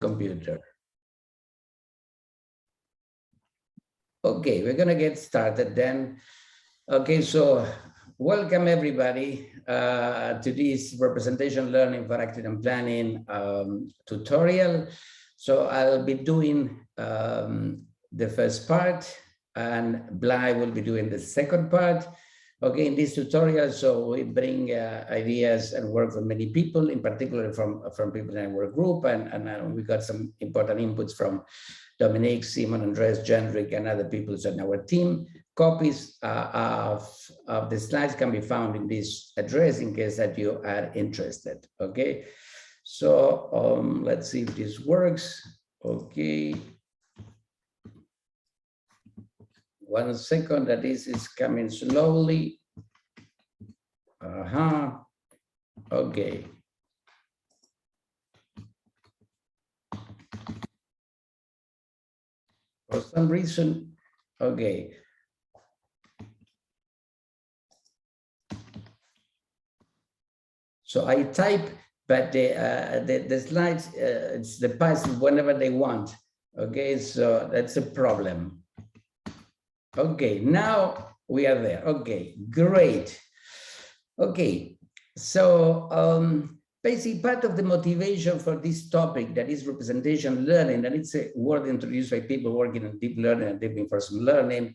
computer. Okay, we're gonna get started then. Okay, so welcome everybody to this representation learning for accident planning tutorial. So I'll be doing the first part and Blai will be doing the second part. Okay, in this tutorial, so we bring ideas and work from many people, in particular from people in our group, and we got some important inputs from Dominique, Simon, Andres, Jendrik, and other people on our team. Copies of the slides can be found in this address in case that you are interested. Okay, so let's see if this works. Okay. 1 second, that this is coming slowly. Okay. For some reason, okay. So I type, but the slides, it's the pass whenever they want. Okay, so that's a problem. Okay, now we are there. Okay, great. Okay, so basically part of the motivation for this topic, that is representation learning, and it's a word introduced by people working in deep learning and deep reinforcement learning.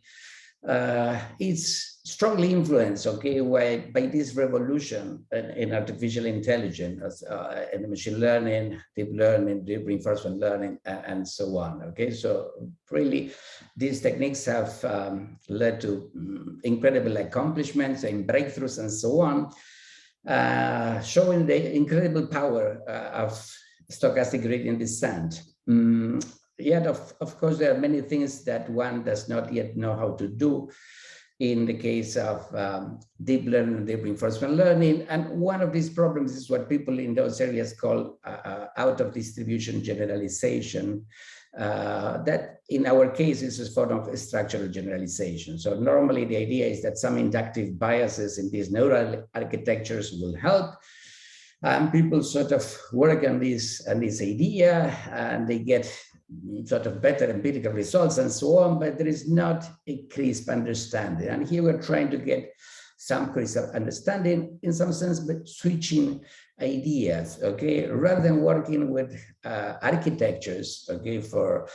It's strongly influenced, okay, by this revolution in artificial intelligence, and machine learning, deep reinforcement learning, and so on. Okay, so really, these techniques have led to incredible accomplishments and breakthroughs and so on, showing the incredible power of stochastic gradient descent. Yet, of course, there are many things that one does not yet know how to do in the case of deep learning and deep reinforcement learning. And one of these problems is what people in those areas call out of distribution generalization. That in our case is a form of structural generalization. So normally the idea is that some inductive biases in these neural architectures will help. People sort of work on this idea and they get sort of better empirical results and so on, but there is not a crisp understanding. And here we're trying to get some crisp understanding in some sense, but switching ideas, okay? Rather than working with architectures, okay, for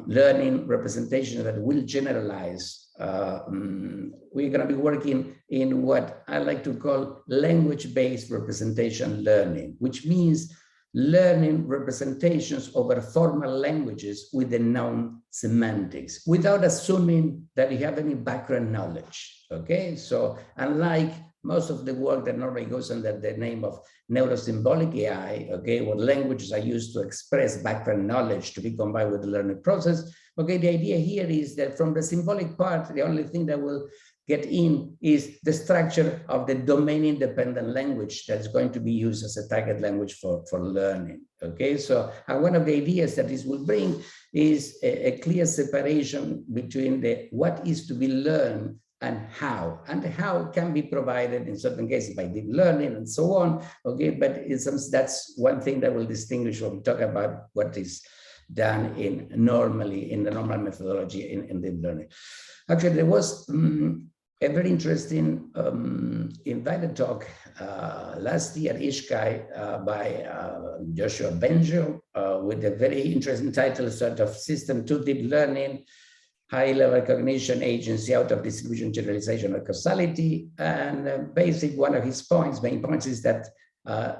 learning representation that will generalize, we're gonna be working in what I like to call language-based representation learning, which means learning representations over formal languages with the known semantics without assuming that you have any background knowledge, okay? So unlike most of the work that normally goes under the name of neurosymbolic AI, okay, where languages are used to express background knowledge to be combined with the learning process, okay, the idea here is that from the symbolic part, the only thing that will get in is the structure of the domain-independent language that's going to be used as a target language for learning, okay? So one of the ideas that this will bring is a clear separation between the what is to be learned and how can be provided in certain cases by deep learning and so on, okay? But in some, that's one thing that will distinguish when we talk about what is done normally in the normal methodology in deep learning. Actually, there was a very interesting invited talk last year at ICAPS by Joshua Benjo with a very interesting title, sort of System 2 Deep Learning, High-Level Cognition Agency Out of Distribution Generalization or Causality. And basic one of his main points is that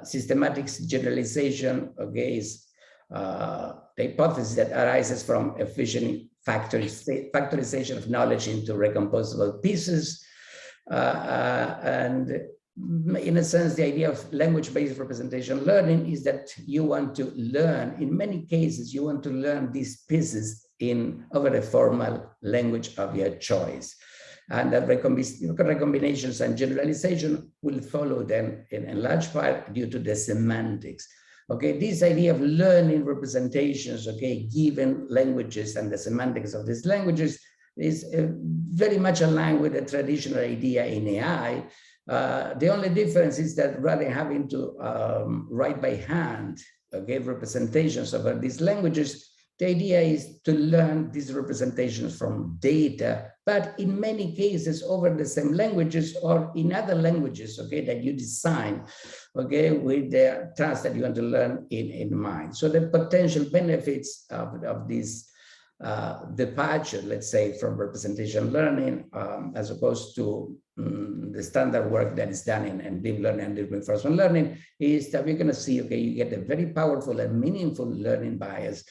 systematic generalization, okay, is the hypothesis that arises from efficient factorization of knowledge into recomposable pieces. And in a sense, the idea of language-based representation learning is that you want to learn, in many cases, you want to learn these pieces over a formal language of your choice. And that recombinations and generalization will follow then in large part due to the semantics. Okay, this idea of learning representations, okay, given languages and the semantics of these languages is very much aligned with the traditional idea in AI. The only difference is that rather than having to write by hand, okay, representations over these languages, the idea is to learn these representations from data, but in many cases over the same languages or in other languages, okay, that you design, okay, with the task that you want to learn in mind. So the potential benefits of this departure, let's say, from representation learning, as opposed to the standard work that is done in deep learning and deep reinforcement learning, is that we're going to see, okay, you get a very powerful and meaningful learning bias.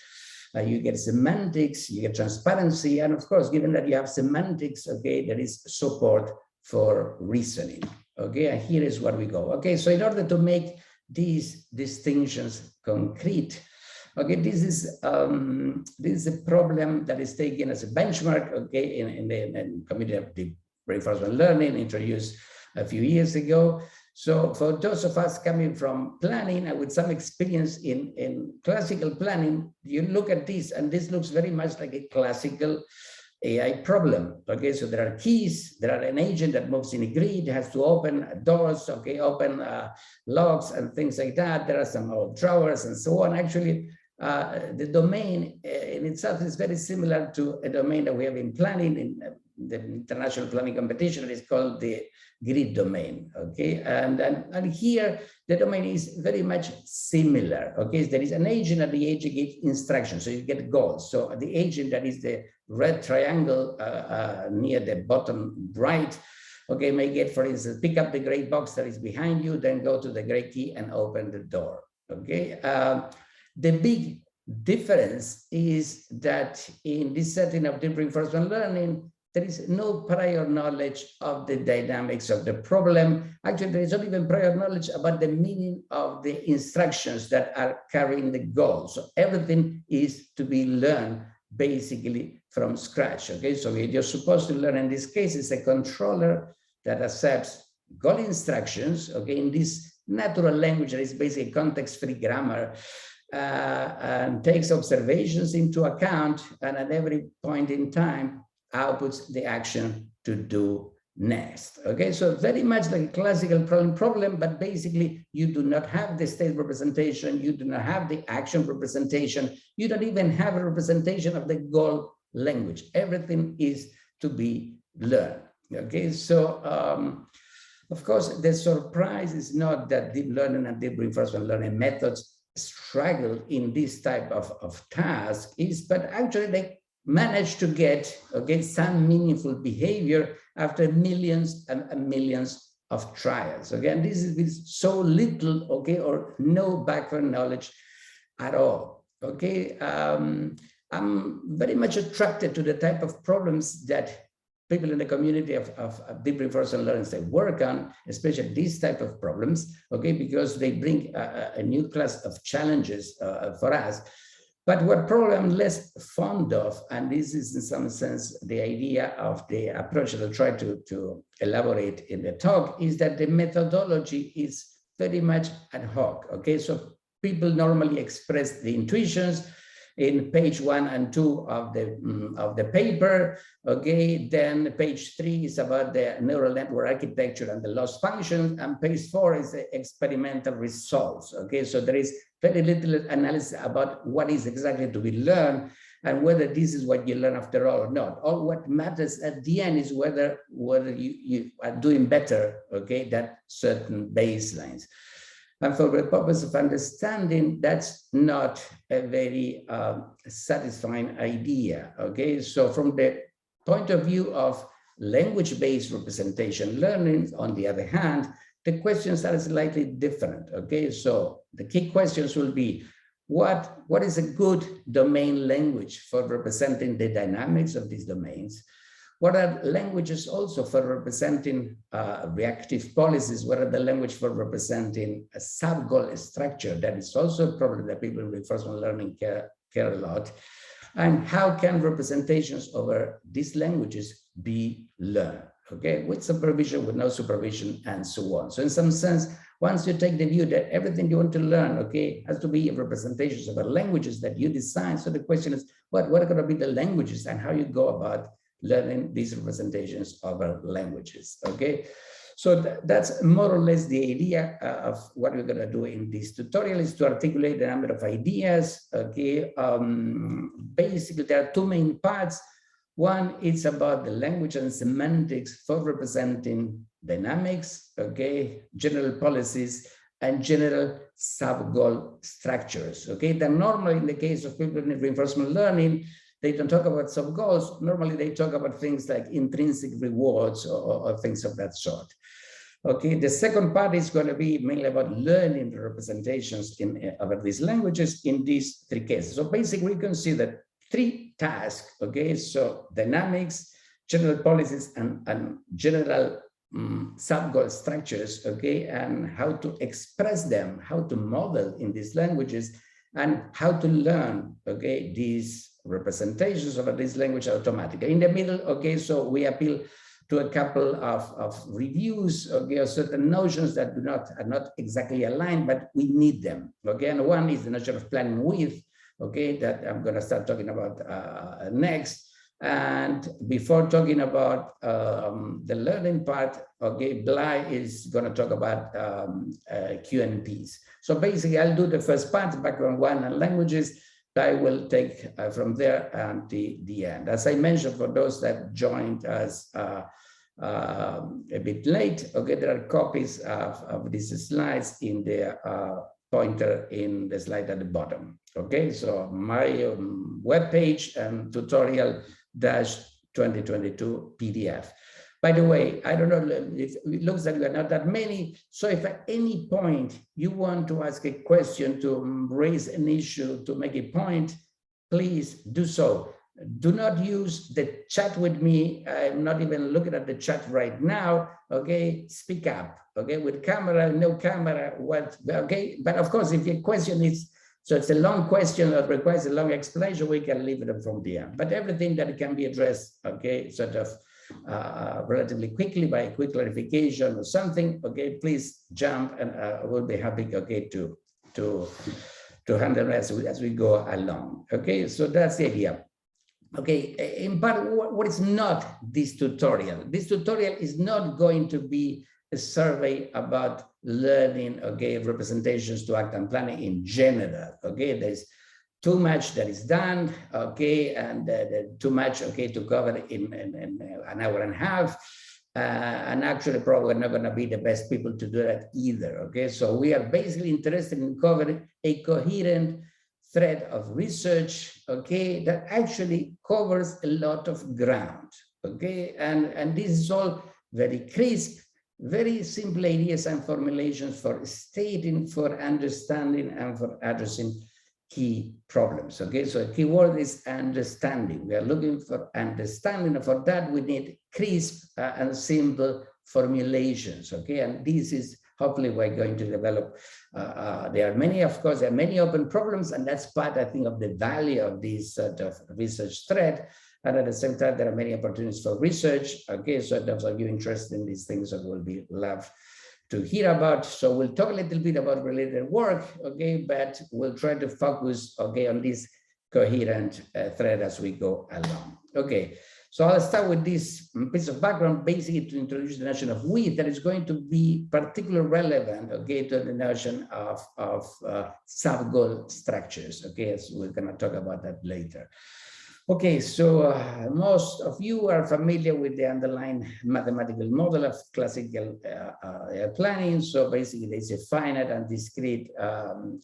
You get semantics, you get transparency, and of course, given that you have semantics, okay, there is support for reasoning. Okay, and here is where we go. Okay, so in order to make these distinctions concrete, okay, this is a problem that is taken as a benchmark, okay, in the community of deep reinforcement learning introduced a few years ago. So for those of us coming from planning and with some experience in classical planning, you look at this and this looks very much like a classical AI problem. Okay, so there are keys, there are an agent that moves in a grid, has to open doors, okay, open locks and things like that. There are some old drawers and so on. Actually, the domain in itself is very similar to a domain that we have in planning in the international planning competition. It is called the grid domain, okay, and here the domain is very much similar, okay. There is an agent and the agent gives instructions, so you get goals. So the agent, that is the red triangle near the bottom right, okay, may get, for instance, pick up the gray box that is behind you, then go to the gray key and open the door, okay. The big difference is that in this setting of deep reinforcement learning, there is no prior knowledge of the dynamics of the problem. Actually, there is not even prior knowledge about the meaning of the instructions that are carrying the goal. So everything is to be learned basically from scratch, okay? So what you're supposed to learn in this case is a controller that accepts goal instructions, okay, in this natural language that is basically context-free grammar, and takes observations into account, and at every point in time, outputs the action to do next. Okay, so very much like a classical problem, but basically you do not have the state representation, you do not have the action representation, you don't even have a representation of the goal language. Everything is to be learned. Okay, so of course the surprise is not that deep learning and deep reinforcement learning methods struggle in this type of task, but actually they manage to get, okay, some meaningful behavior after millions and millions of trials. Again, this is with so little, okay, or no background knowledge at all. Okay, I'm very much attracted to the type of problems that people in the community of deep reinforcement learning they work on, especially these type of problems, okay, because they bring a new class of challenges for us. But what probably I'm less fond of, and this is in some sense the idea of the approach that I'll try to elaborate in the talk, is that the methodology is very much ad hoc, okay? So people normally express the intuitions in page 1 and 2 of the paper, okay? Then page 3 is about the neural network architecture and the loss function, and page 4 is the experimental results, okay? So there is very little analysis about what is exactly to be learned and whether this is what you learn after all or not. All what matters at the end is whether you are doing better, okay, than certain baselines. And for the purpose of understanding, that's not a very satisfying idea, okay? So from the point of view of language-based representation learning, on the other hand, the questions are slightly different, okay? So the key questions will be, what is a good domain language for representing the dynamics of these domains? What are languages also for representing reactive policies? What are the language for representing a subgoal structure? That is also a problem that people in reinforcement learning care a lot. And how can representations over these languages be learned? Okay, with supervision, with no supervision, and so on. So in some sense, once you take the view that everything you want to learn, okay, has to be representations of the languages that you design. So the question is, what are going to be the languages and how you go about learning these representations of our languages, okay? So that's more or less the idea of what we're going to do in this tutorial, is to articulate a number of ideas. Okay, basically there are two main parts. One is about the language and semantics for representing dynamics, okay, general policies, and general subgoal structures. Okay, then normally in the case of people in reinforcement learning, they don't talk about subgoals. Normally they talk about things like intrinsic rewards or things of that sort. Okay, the second part is going to be mainly about learning the representations about these languages in these three cases. So basically we consider three tasks, okay? So dynamics, general policies, and general subgoal structures, okay? And how to express them, how to model in these languages, and how to learn, okay, these representations of this language automatically. In the middle, okay, so we appeal to a couple of reviews, okay, of certain notions that are not exactly aligned, but we need them, okay? And one is the notion of planning with, okay, that I'm going to start talking about next. And before talking about the learning part, okay, Blai is going to talk about QMPs. So basically, I'll do the first part, background one and languages. I will take from there and the end. As I mentioned, for those that joined us a bit late, okay, there are copies of these slides in the pointer in the slide at the bottom. Okay, so my webpage and tutorial-2022 PDF. By the way, I don't know, it looks like we are not that many. So if at any point you want to ask a question, to raise an issue, to make a point, please do so. Do not use the chat with me. I'm not even looking at the chat right now. Okay, speak up. Okay, with camera, no camera, what? Okay, but of course, if your question is, so it's a long question that requires a long explanation, we can leave it from the end. But everything that can be addressed, okay, sort of relatively quickly by a quick clarification or something, okay, please jump, and we'll be happy, okay, to handle as we go along. Okay, so that's the idea. Okay, in part, what is not this tutorial? This tutorial is not going to be a survey about learning, okay, representations to act and planning in general. Okay, there's too much that is done, okay, and too much, okay, to cover in an hour and a half. And actually, probably not going to be the best people to do that either. Okay, so we are basically interested in covering a coherent thread of research, okay, that actually covers a lot of ground. Okay, and this is all very crisp, very simple ideas and formulations for stating, for understanding, and for addressing key problems. Okay, so a key word is understanding. We are looking for understanding, and for that we need crisp and simple formulations. Okay, and this is hopefully we're going to develop. There are many, of course, there are many open problems, and that's part, I think, of the value of this sort of research thread. And at the same time, there are many opportunities for research. Okay, so those of you interested in these things, I will be love to hear about. So we'll talk a little bit about related work, okay, but we'll try to focus, okay, on this coherent thread as we go along. Okay, so I'll start with this piece of background, basically to introduce the notion of with that is going to be particularly relevant, okay, to the notion of subgoal structures, okay, as we're going to talk about that later. Okay, so most of you are familiar with the underlying mathematical model of classical planning. So basically, there's a finite and discrete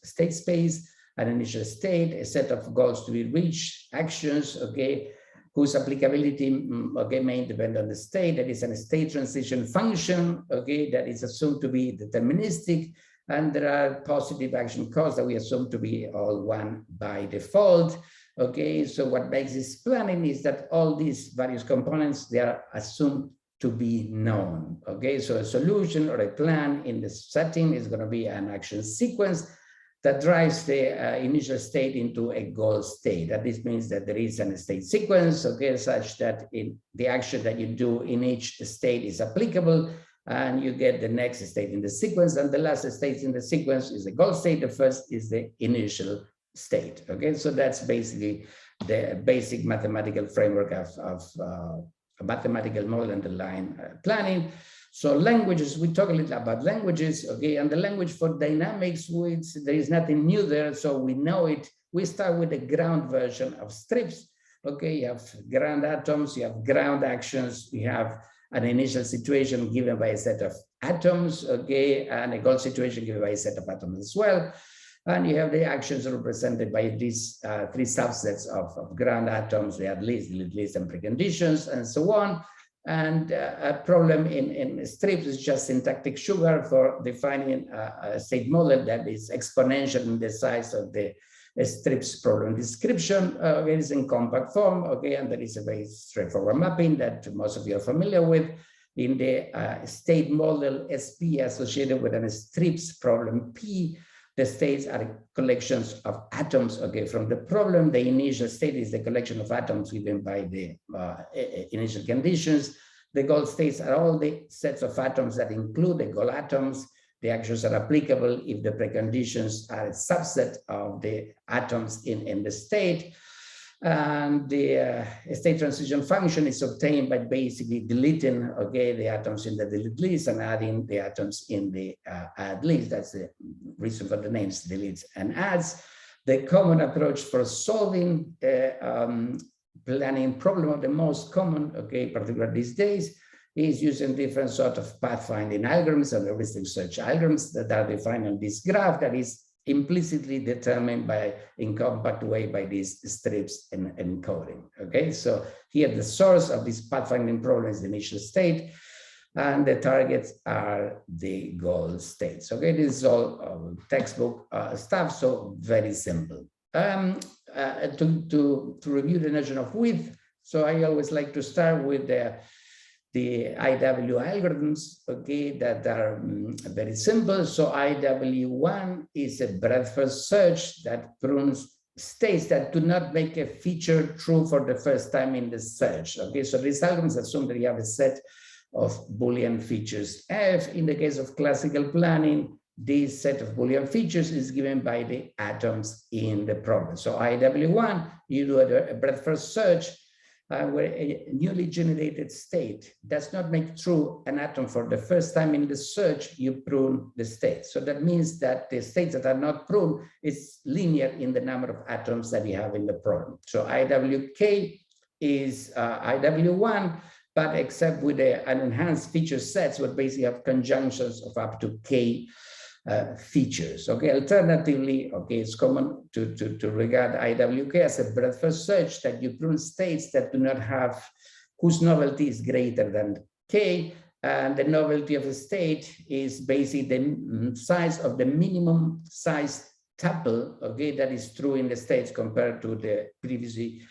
state space, an initial state, a set of goals to be reached, actions, okay, whose applicability, okay, may depend on the state. That is a state transition function, okay, that is assumed to be deterministic, and there are positive action costs that we assume to be all one by default. Okay, so what makes this planning is that all these various components, they are assumed to be known. Okay, so a solution or a plan in the setting is going to be an action sequence that drives the initial state into a goal state. And this means that there is a state sequence, okay, such that the action that you do in each state is applicable, and you get the next state in the sequence, and the last state in the sequence is the goal state. The first is the initial state. Okay, so that's basically the basic mathematical framework of a mathematical model underlying planning. So languages, we talk a little about languages, okay, and the language for dynamics, which there is nothing new there, so we know it. We start with the ground version of strips, okay, you have ground atoms, you have ground actions, you have an initial situation given by a set of atoms, okay, and a goal situation given by a set of atoms as well. And you have the actions represented by these three subsets of ground atoms, the at least, and preconditions, and so on. And a problem in strips is just syntactic sugar for defining a state model that is exponential in the size of the strips problem description. It is in compact form, okay, and there is a very straightforward mapping that most of you are familiar with. In the state model SP associated with a strips problem P, the states are collections of atoms, okay, from the problem. The initial state is the collection of atoms given by the initial conditions. The goal states are all the sets of atoms that include the goal atoms. The actions are applicable if the preconditions are a subset of the atoms in the state. And the state transition function is obtained by basically deleting, okay, the atoms in the delete list and adding the atoms in the add list. That's the reason for the names deletes and adds. The common approach for solving planning problem, of the most common, okay, particularly these days, is using different sort of pathfinding algorithms and heuristic search algorithms that are defined on this graph that is implicitly determined by, in compact way, by these strips and encoding. Okay, so here the source of this pathfinding problem is the initial state, and the targets are the goal states. Okay, this is all textbook stuff, so very simple. To review the notion of width, so I always like to start with the IW algorithms, okay, that are very simple. So IW1 is a breadth first search that prunes states that do not make a feature true for the first time in the search. Okay, so these algorithms assume that you have a set of Boolean features F. In the case of classical planning, this set of Boolean features is given by the atoms in the problem. So IW1, you do a breadth first search where a newly generated state does not make true an atom for the first time in the search, you prune the state. So that means that the states that are not pruned is linear in the number of atoms that you have in the problem. So IWK is IW1, but except with an enhanced feature sets, where basically have conjunctions of up to K features. Okay, alternatively, okay, it's common to regard IWK as a breadth first search that you prune states that do not have, whose novelty is greater than K, and the novelty of a state is basically the size of the minimum size tuple, okay, that is true in the states compared to the previously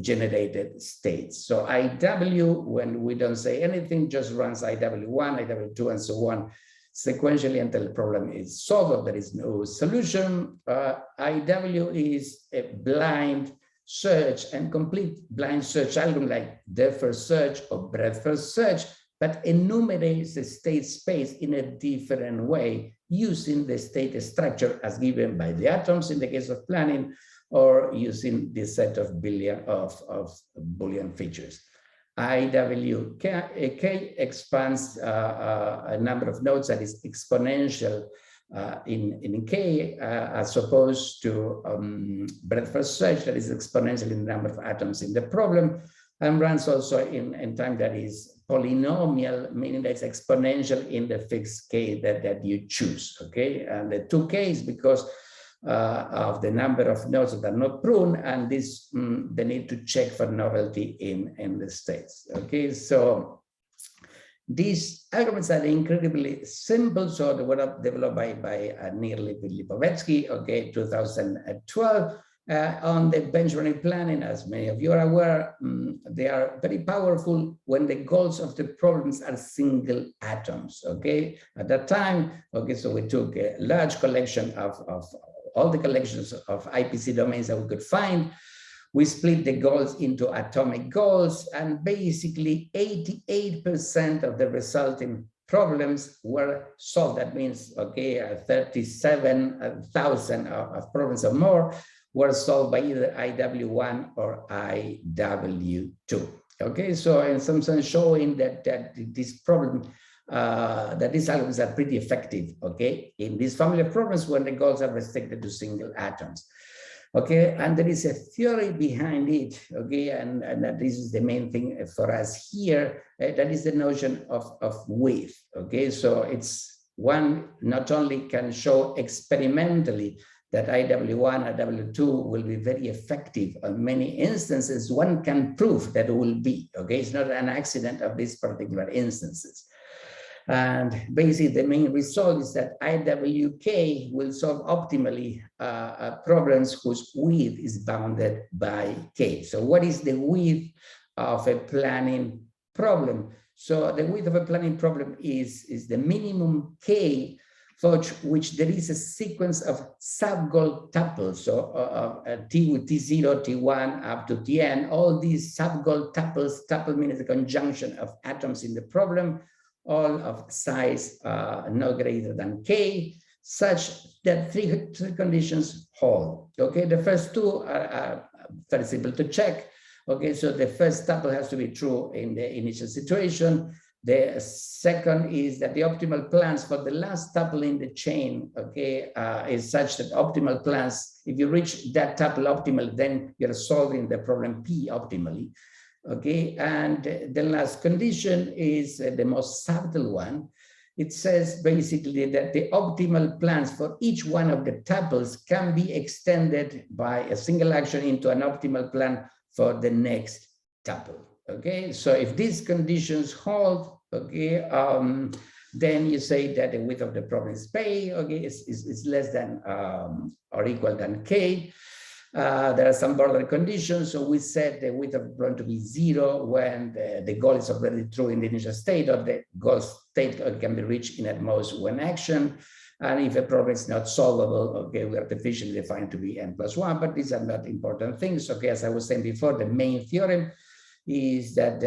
generated states. So IW, when we don't say anything, just runs IW1, IW2, and so on, sequentially until the problem is solved. There is no solution. IW is a blind search and complete blind search algorithm like depth first search or breadth first search, but enumerates the state space in a different way using the state structure as given by the atoms in the case of planning, or using this set of Boolean features. IWK expands a number of nodes that is exponential in K, as opposed to breadth first search that is exponential in the number of atoms in the problem, and runs also in time that is polynomial, meaning that it's exponential in the fixed K that you choose, okay? And the 2K is because of the number of nodes that are not pruned, and this the need to check for novelty in the states. Okay, so these algorithms are incredibly simple. So they were developed by Nir Lipovetsky, okay, 2012. On the benchmark planning, as many of you are aware, they are very powerful when the goals of the problems are single atoms, okay? At that time, okay, so we took a large collection of all the collections of IPC domains that we could find. We split the goals into atomic goals, and basically 88% of the resulting problems were solved. That means, okay, 37,000 of problems or more were solved by either IW1 or IW2. Okay, so in some sense showing that this problem, that these algorithms are pretty effective, okay, in this family of problems when the goals are restricted to single atoms. Okay, and there is a theory behind it, okay, and that this is the main thing for us here, that is the notion of width, okay, so it's one not only can show experimentally that IW1 and IW2 will be very effective on many instances, one can prove that it will be, okay, it's not an accident of these particular instances. And basically, the main result is that IWK will solve optimally problems whose width is bounded by K. So what is the width of a planning problem? So the width of a planning problem is the minimum K for which there is a sequence of subgoal tuples. So T with T0, T1 up to Tn, all these subgoal tuples, tuple means the conjunction of atoms in the problem, all of size no greater than K, such that three conditions hold. Okay, the first two are very simple to check. Okay, so the first tuple has to be true in the initial situation. The second is that the optimal plans for the last tuple in the chain, okay, is such that optimal plans, if you reach that tuple optimal, then you're solving the problem P optimally. Okay, and the last condition is the most subtle one. It says basically that the optimal plans for each one of the tuples can be extended by a single action into an optimal plan for the next tuple. Okay, so if these conditions hold, okay, then you say that the width of the problem is P, okay, is less than or equal than K. There are some border conditions, so we set the width of the problem to be 0 when the goal is already true in the initial state, or the goal state can be reached in at most one action. And if a problem is not solvable, okay, we artificially define to be n+1, but these are not important things. Okay, as I was saying before, the main theorem is that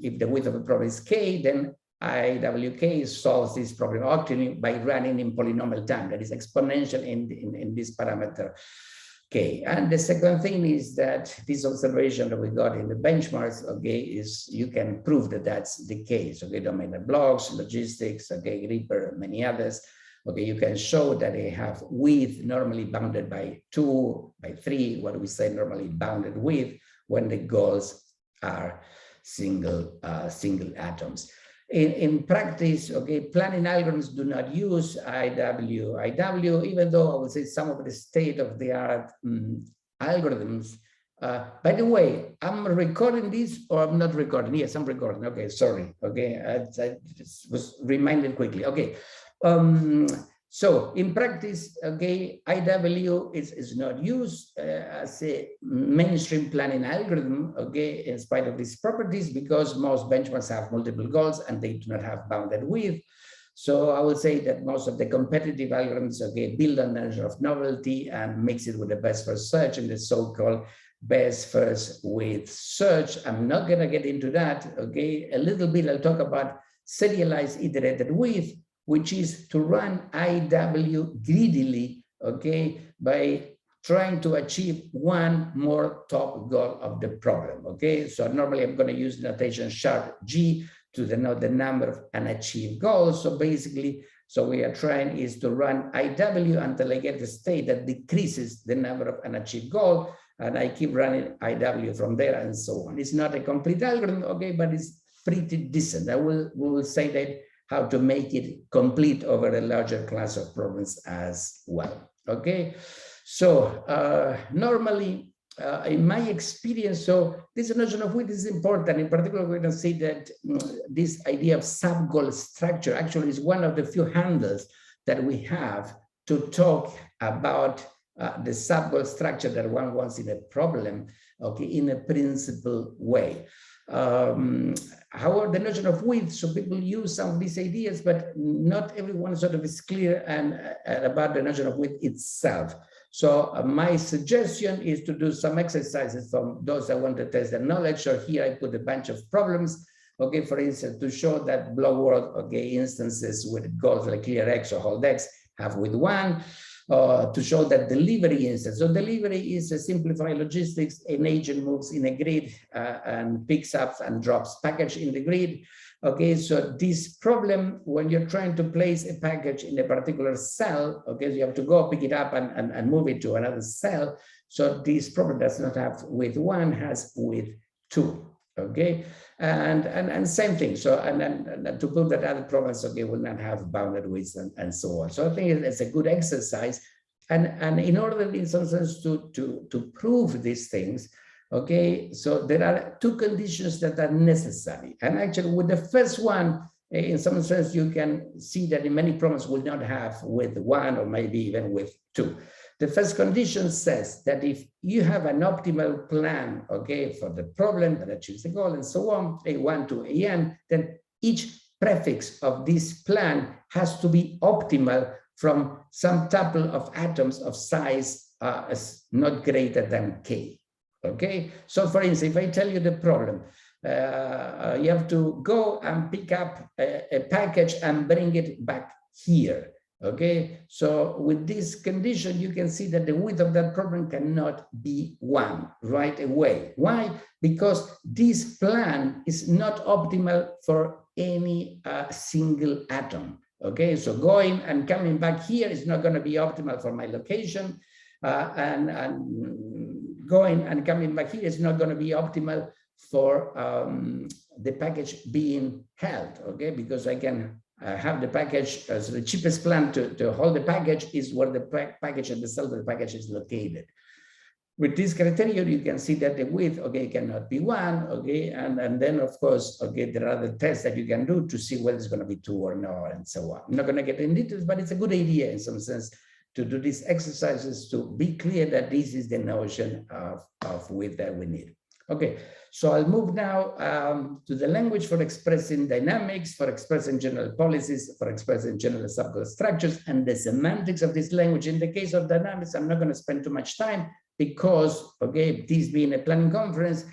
if the width of a problem is K, then IWK solves this problem optimally by running in polynomial time, that is exponential in this parameter K. And the second thing is that this observation that we got in the benchmarks, okay, is you can prove that that's the case, okay, domain of blocks, logistics, okay, Reaper, many others. Okay, you can show that they have width normally bounded by 2, by 3, what we say normally bounded width when the goals are single atoms. In practice, okay, planning algorithms do not use IW, even though I would say some of the state-of-the-art algorithms. By the way, I'm recording this or I'm not recording? Yes, I'm recording. Okay, sorry. Okay, I just was reminded quickly. Okay. So in practice, okay, IW is not used as a mainstream planning algorithm, okay, in spite of these properties, because most benchmarks have multiple goals and they do not have bounded width. So I would say that most of the competitive algorithms, okay, build on the notion of novelty and mix it with the best first search and the so-called best first width search. I'm not gonna get into that, okay. A little bit I'll talk about serialized iterated width, which is to run IW greedily, okay, by trying to achieve one more top goal of the problem, okay? So normally I'm gonna use the notation sharp G to denote the number of unachieved goals. So basically, so we are trying is to run IW until I get the state that decreases the number of unachieved goals, and I keep running IW from there and so on. It's not a complete algorithm, okay, but it's pretty decent. We will say that how to make it complete over a larger class of problems as well, okay? So normally, in my experience, so this notion of width is important. In particular, we're gonna see that this idea of subgoal structure actually is one of the few handles that we have to talk about the subgoal structure that one wants in a problem, okay, in a principled way. However, the notion of width, so people use some of these ideas, but not everyone sort of is clear and about the notion of width itself. So my suggestion is to do some exercises from those that want to test their knowledge. So here I put a bunch of problems, okay, for instance, to show that block world, okay, instances with goals like clear X or hold X have width 1. to show that delivery instance. So delivery is a simplified logistics. An agent moves in a grid and picks up and drops package in the grid. Okay, so this problem, when you're trying to place a package in a particular cell, okay, so you have to go pick it up and move it to another cell. So this problem does not have with one, has with two. Okay, and same thing. So and to prove that other problems, okay, will not have bounded widths and so on. So I think it's a good exercise, and in order, in some sense, to prove these things, okay, so there are two conditions that are necessary. And actually, with the first one, in some sense, you can see that in many problems will not have with one or maybe even with two. The first condition says that if you have an optimal plan, okay, for the problem that achieves the goal and so on, A1 to AN, then each prefix of this plan has to be optimal from some tuple of atoms of size not greater than K. Okay, so for instance, if I tell you the problem, you have to go and pick up a package and bring it back here. Okay, so with this condition, you can see that the width of that problem cannot be 1 right away. Why? Because this plan is not optimal for any single atom. Okay, so going and coming back here is not going to be optimal for my location, and going and coming back here is not going to be optimal for the package being held. Okay, because I can have the package, so the cheapest plan to hold the package is where the package and the cell of the package is located. With this criteria, you can see that the width, okay, cannot be 1, okay, and then of course, okay, there are other tests that you can do to see whether it's going to be 2 or no, and so on. I'm not going to get into details, but it's a good idea in some sense to do these exercises to be clear that this is the notion of width that we need. Okay, so I'll move now to the language for expressing dynamics, for expressing general policies, for expressing general subgoal structures, and the semantics of this language. In the case of dynamics, I'm not going to spend too much time because, okay, this being a planning conference,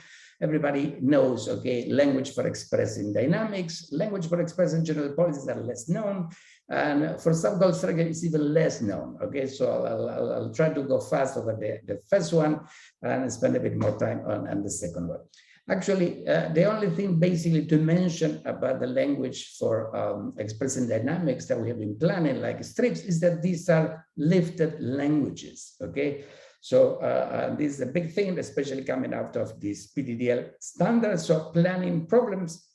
everybody knows, okay, language for expressing dynamics, language for expressing general policies are less known, and for subgoal structure, it's even less known. Okay, so I'll try to go fast over the first one and spend a bit more time on the second one. Actually, the only thing basically to mention about the language for expressing dynamics that we have been planning, like strips, is that these are lifted languages. Okay, so this is a big thing, especially coming out of this PDDL standard. So planning problems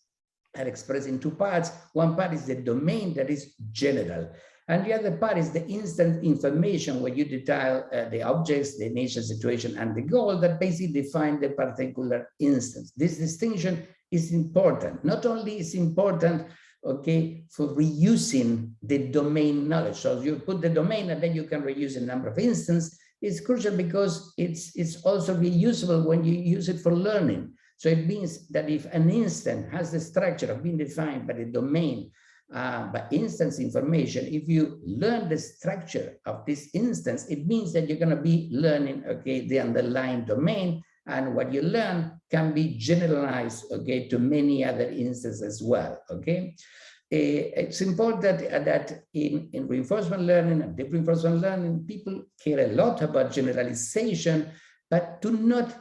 are expressed in two parts. One part is the domain that is general, and the other part is the instant information where you detail the objects, the initial situation, and the goal that basically define the particular instance. This distinction is important. Not only is important, okay, for reusing the domain knowledge. So you put the domain and then you can reuse a number of instances. It's crucial because it's also reusable when you use it for learning. So it means that if an instance has the structure of being defined by the domain, by instance information, if you learn the structure of this instance, it means that you're going to be learning, okay, the underlying domain, and what you learn can be generalized, okay, to many other instances as well, okay? It's important that in reinforcement learning and deep reinforcement learning, people care a lot about generalization, but do not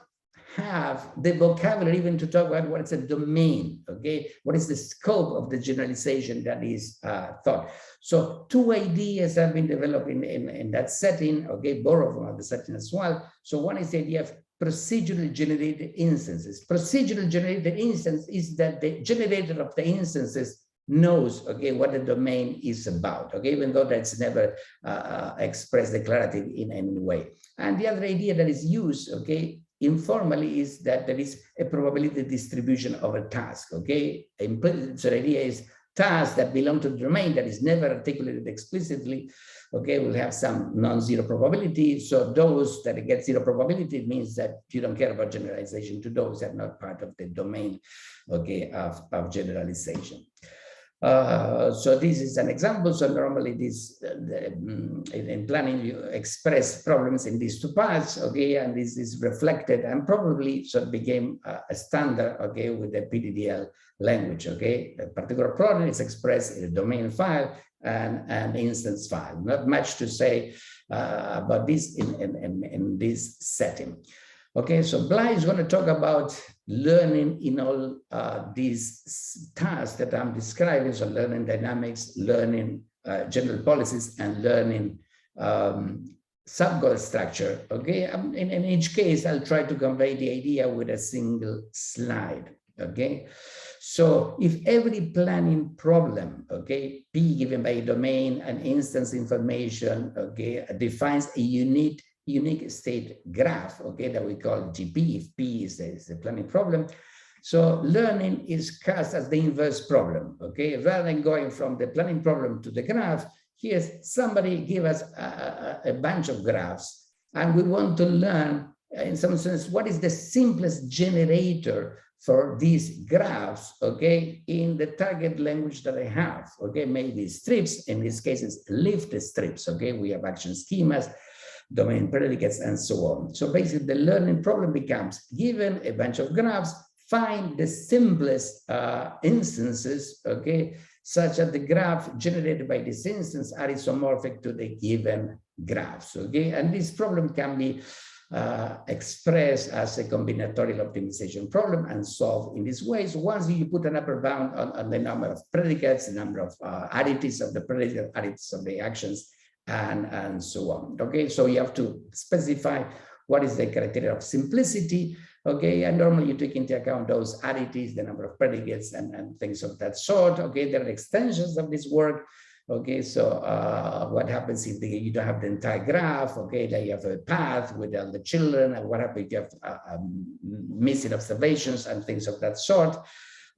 have the vocabulary even to talk about what is a domain, okay? What is the scope of the generalization that is thought? So two ideas have been developed in that setting, okay, borrow from the setting as well. So one is the idea of procedurally generated instances. Procedurally generated instance is that the generator of the instances knows, okay, what the domain is about, okay, even though that's never expressed declarative in any way. And the other idea that is used, okay, informally is that there is a probability distribution of a task, okay? So the idea is tasks that belong to the domain that is never articulated explicitly, okay, will have some non-zero probability. So those that get zero probability means that you don't care about generalization to those that are not part of the domain, okay, of generalization. So this is an example. So normally this in planning you express problems in these two parts, okay, and this is reflected and probably so it became a standard, okay, with the PDDL language, okay. A particular problem is expressed in a domain file and an instance file. Not much to say about this in this setting. Okay, so Blai is going to talk about learning in all these tasks that I'm describing, so learning dynamics, learning general policies, and learning subgoal structure. Okay, in each case, I'll try to convey the idea with a single slide. Okay, so if every planning problem, okay, P given by a domain and instance information, okay, defines a unique state graph, okay, that we call GP, if P is a planning problem. So learning is cast as the inverse problem, okay? Rather than going from the planning problem to the graph, here's somebody give us a bunch of graphs, and we want to learn, in some sense, what is the simplest generator for these graphs, okay, in the target language that I have, okay? Maybe strips, in this case, it's lift strips, okay? We have action schemas, domain predicates, and so on. So basically, the learning problem becomes, given a bunch of graphs, find the simplest instances, okay, such that the graph generated by this instance are isomorphic to the given graphs, okay? And this problem can be expressed as a combinatorial optimization problem and solved in this way. So once you put an upper bound on the number of predicates, the number of additives of the predicate, additives of the actions, and so on. Okay, so you have to specify what is the criteria of simplicity. Okay, and normally you take into account those additives, the number of predicates, and things of that sort. Okay, there are extensions of this work. Okay, so what happens if you don't have the entire graph? Okay, then you have a path with all the children, and what happens if you have missing observations and things of that sort?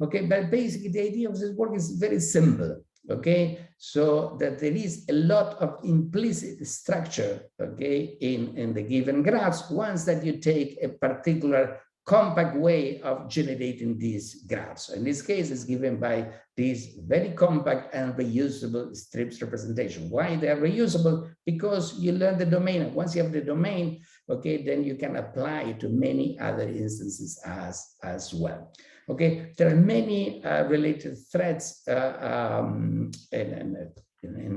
Okay, but basically the idea of this work is very simple. Okay, so that there is a lot of implicit structure, okay, in the given graphs, once that you take a particular compact way of generating these graphs. In this case, it's given by this very compact and reusable strips representation. Why they are reusable? Because you learn the domain, and once you have the domain, okay, then you can apply it to many other instances as well. Okay, there are many related threads in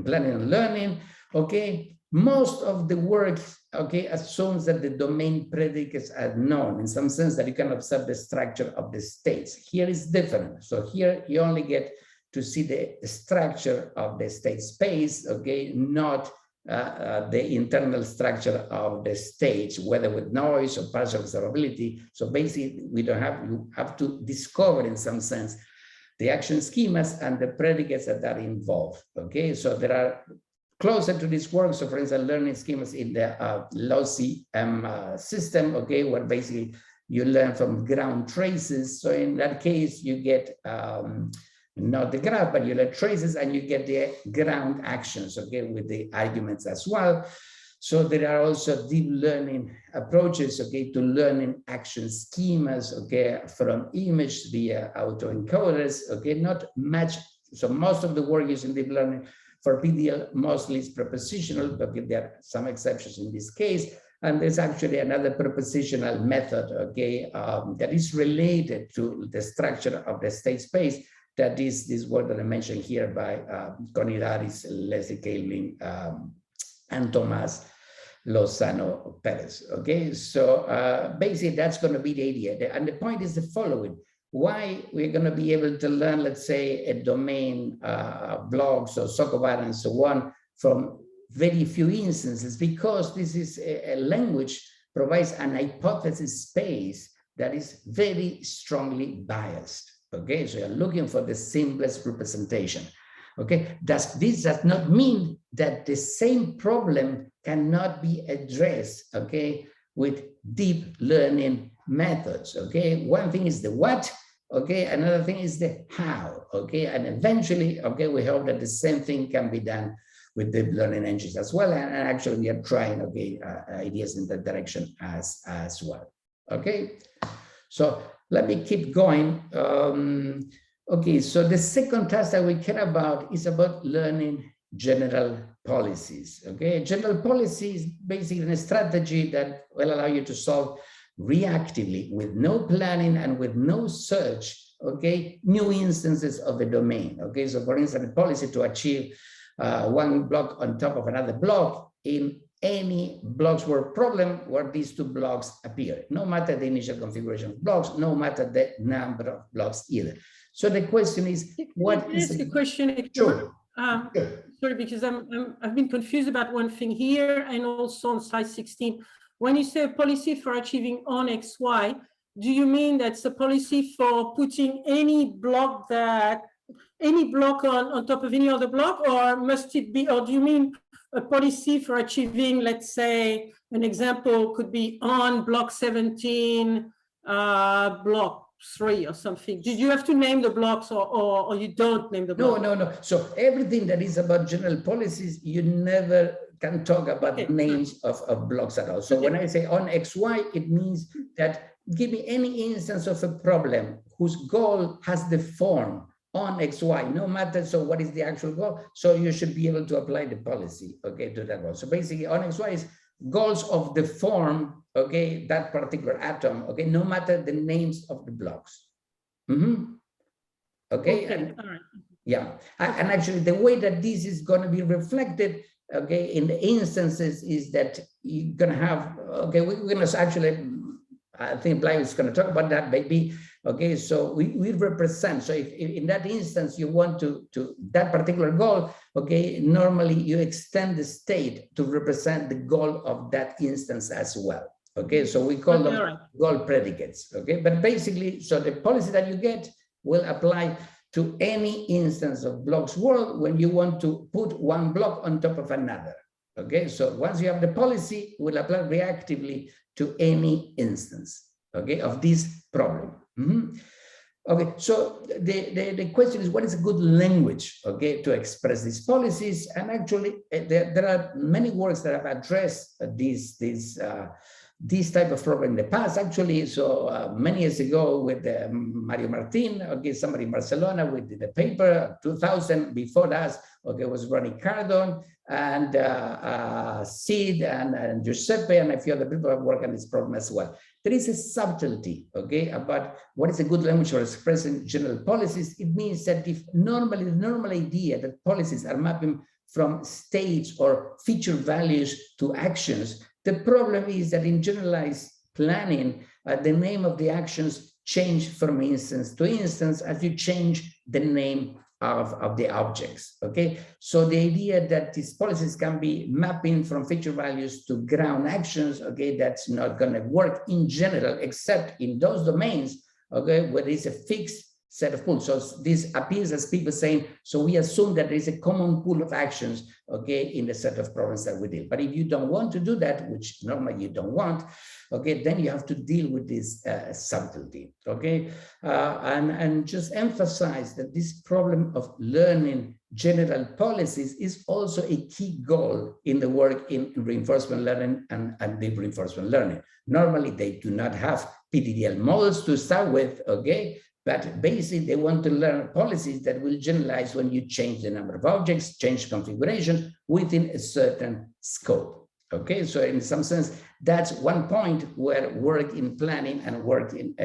planning and learning. Okay, most of the work, okay, assumes that the domain predicates are known, in some sense that you can observe the structure of the states. Here is different. So here you only get to see the structure of the state space, okay, not the internal structure of the stage, whether with noise or partial observability. So basically, you have to discover, in some sense, the action schemas and the predicates that are involved. Okay, so there are closer to this work. So for instance, learning schemas in the lossy system, okay, where basically you learn from ground traces. So in that case, you get not the graph, but you learn traces, and you get the ground actions, okay, with the arguments as well. So there are also deep learning approaches, okay, to learning action schemas, okay, from image via autoencoders, okay, not much. So most of the work using deep learning for PDL mostly is propositional, but there are some exceptions in this case. And there's actually another propositional method, okay, that is related to the structure of the state space. That is this work that I mentioned here by Conidaris, Leslie Kaelin, and Tomas Lozano Perez. Okay, so basically that's going to be the idea. And the point is the following: why we're going to be able to learn, let's say, a domain, blocks or Sokovar and so on from very few instances, because this is a language provides an hypothesis space that is very strongly biased. Okay, so you're looking for the simplest representation. Okay, this does not mean that the same problem cannot be addressed, okay, with deep learning methods. Okay, one thing is the what, okay, another thing is the how, okay, and eventually, okay, we hope that the same thing can be done with deep learning engines as well, and actually we are trying, okay, ideas in that direction as well. Okay, so let me keep going. Okay, so the second task that we care about is about learning general policies. Okay, general policy is basically a strategy that will allow you to solve reactively, with no planning and with no search, okay, new instances of the domain. Okay, so for instance, a policy to achieve one block on top of another block in any blocks word problem where these two blocks appear, no matter the initial configuration of blocks, no matter the number of blocks either. So the question is, what is the question? Sure. Sorry, because I've been confused about one thing here and also on slide 16. When you say a policy for achieving on XY, do you mean that's a policy for putting any block on top of any other block, or must it be, or do you mean a policy for achieving, let's say, an example could be on block 17, block 3 or something? Did you have to name the blocks, or you don't name the blocks? No. So everything that is about general policies, you never can talk about names of blocks at all. So when I say on XY, it means that give me any instance of a problem whose goal has the form on XY, no matter, so what is the actual goal? So you should be able to apply the policy, okay, to that goal. So basically on XY is goals of the form, okay, that particular atom, okay, no matter the names of the blocks. Okay, and, all right. Yeah, and actually the way that this is going to be reflected, okay, in the instances is that you're going to have, okay, we're going to actually, I think Blai is going to talk about that maybe. Okay, so we represent, so if in that instance you want to that particular goal, okay, normally you extend the state to represent the goal of that instance as well. Okay, so we call them goal predicates. Okay, but basically, so the policy that you get will apply to any instance of blocks world when you want to put one block on top of another. Okay, so once you have the policy, it will apply reactively to any instance, okay, of this problem. Okay, so the question is, what is a good language, okay, to express these policies? And actually, there are many works that have addressed this type of problem in the past. Actually, so many years ago with Mario Martin, okay, somebody in Barcelona, we did a paper, 2000, before us, okay, was Ronnie Cardon, and Sid and Giuseppe, and a few other people have worked on this problem as well. There is a subtlety, okay, about what is a good language for expressing general policies. It means that if normally the normal idea that policies are mapping from states or feature values to actions, the problem is that in generalized planning, the name of the actions change from instance to instance as you change the name of the objects, okay? So the idea that these policies can be mapping from feature values to ground actions, okay, that's not gonna work in general, except in those domains, okay, where there is a fixed set of pools. So this appears as people saying, so we assume that there is a common pool of actions, okay, in the set of problems that we deal. But if you don't want to do that, which normally you don't want, okay, then you have to deal with this subtlety, okay? And just emphasize that this problem of learning general policies is also a key goal in the work in reinforcement learning and deep reinforcement learning. Normally, they do not have PDDL models to start with, okay? But basically, they want to learn policies that will generalize when you change the number of objects, change configuration within a certain scope. Okay, so in some sense, that's one point where work in planning and work in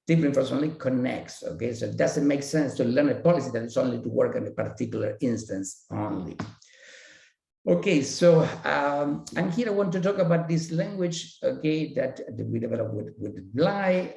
deep reinforcement connects. Okay, so it doesn't make sense to learn a policy that is only to work on a particular instance only. Okay, so and here I want to talk about this language, okay, that we developed with Blai,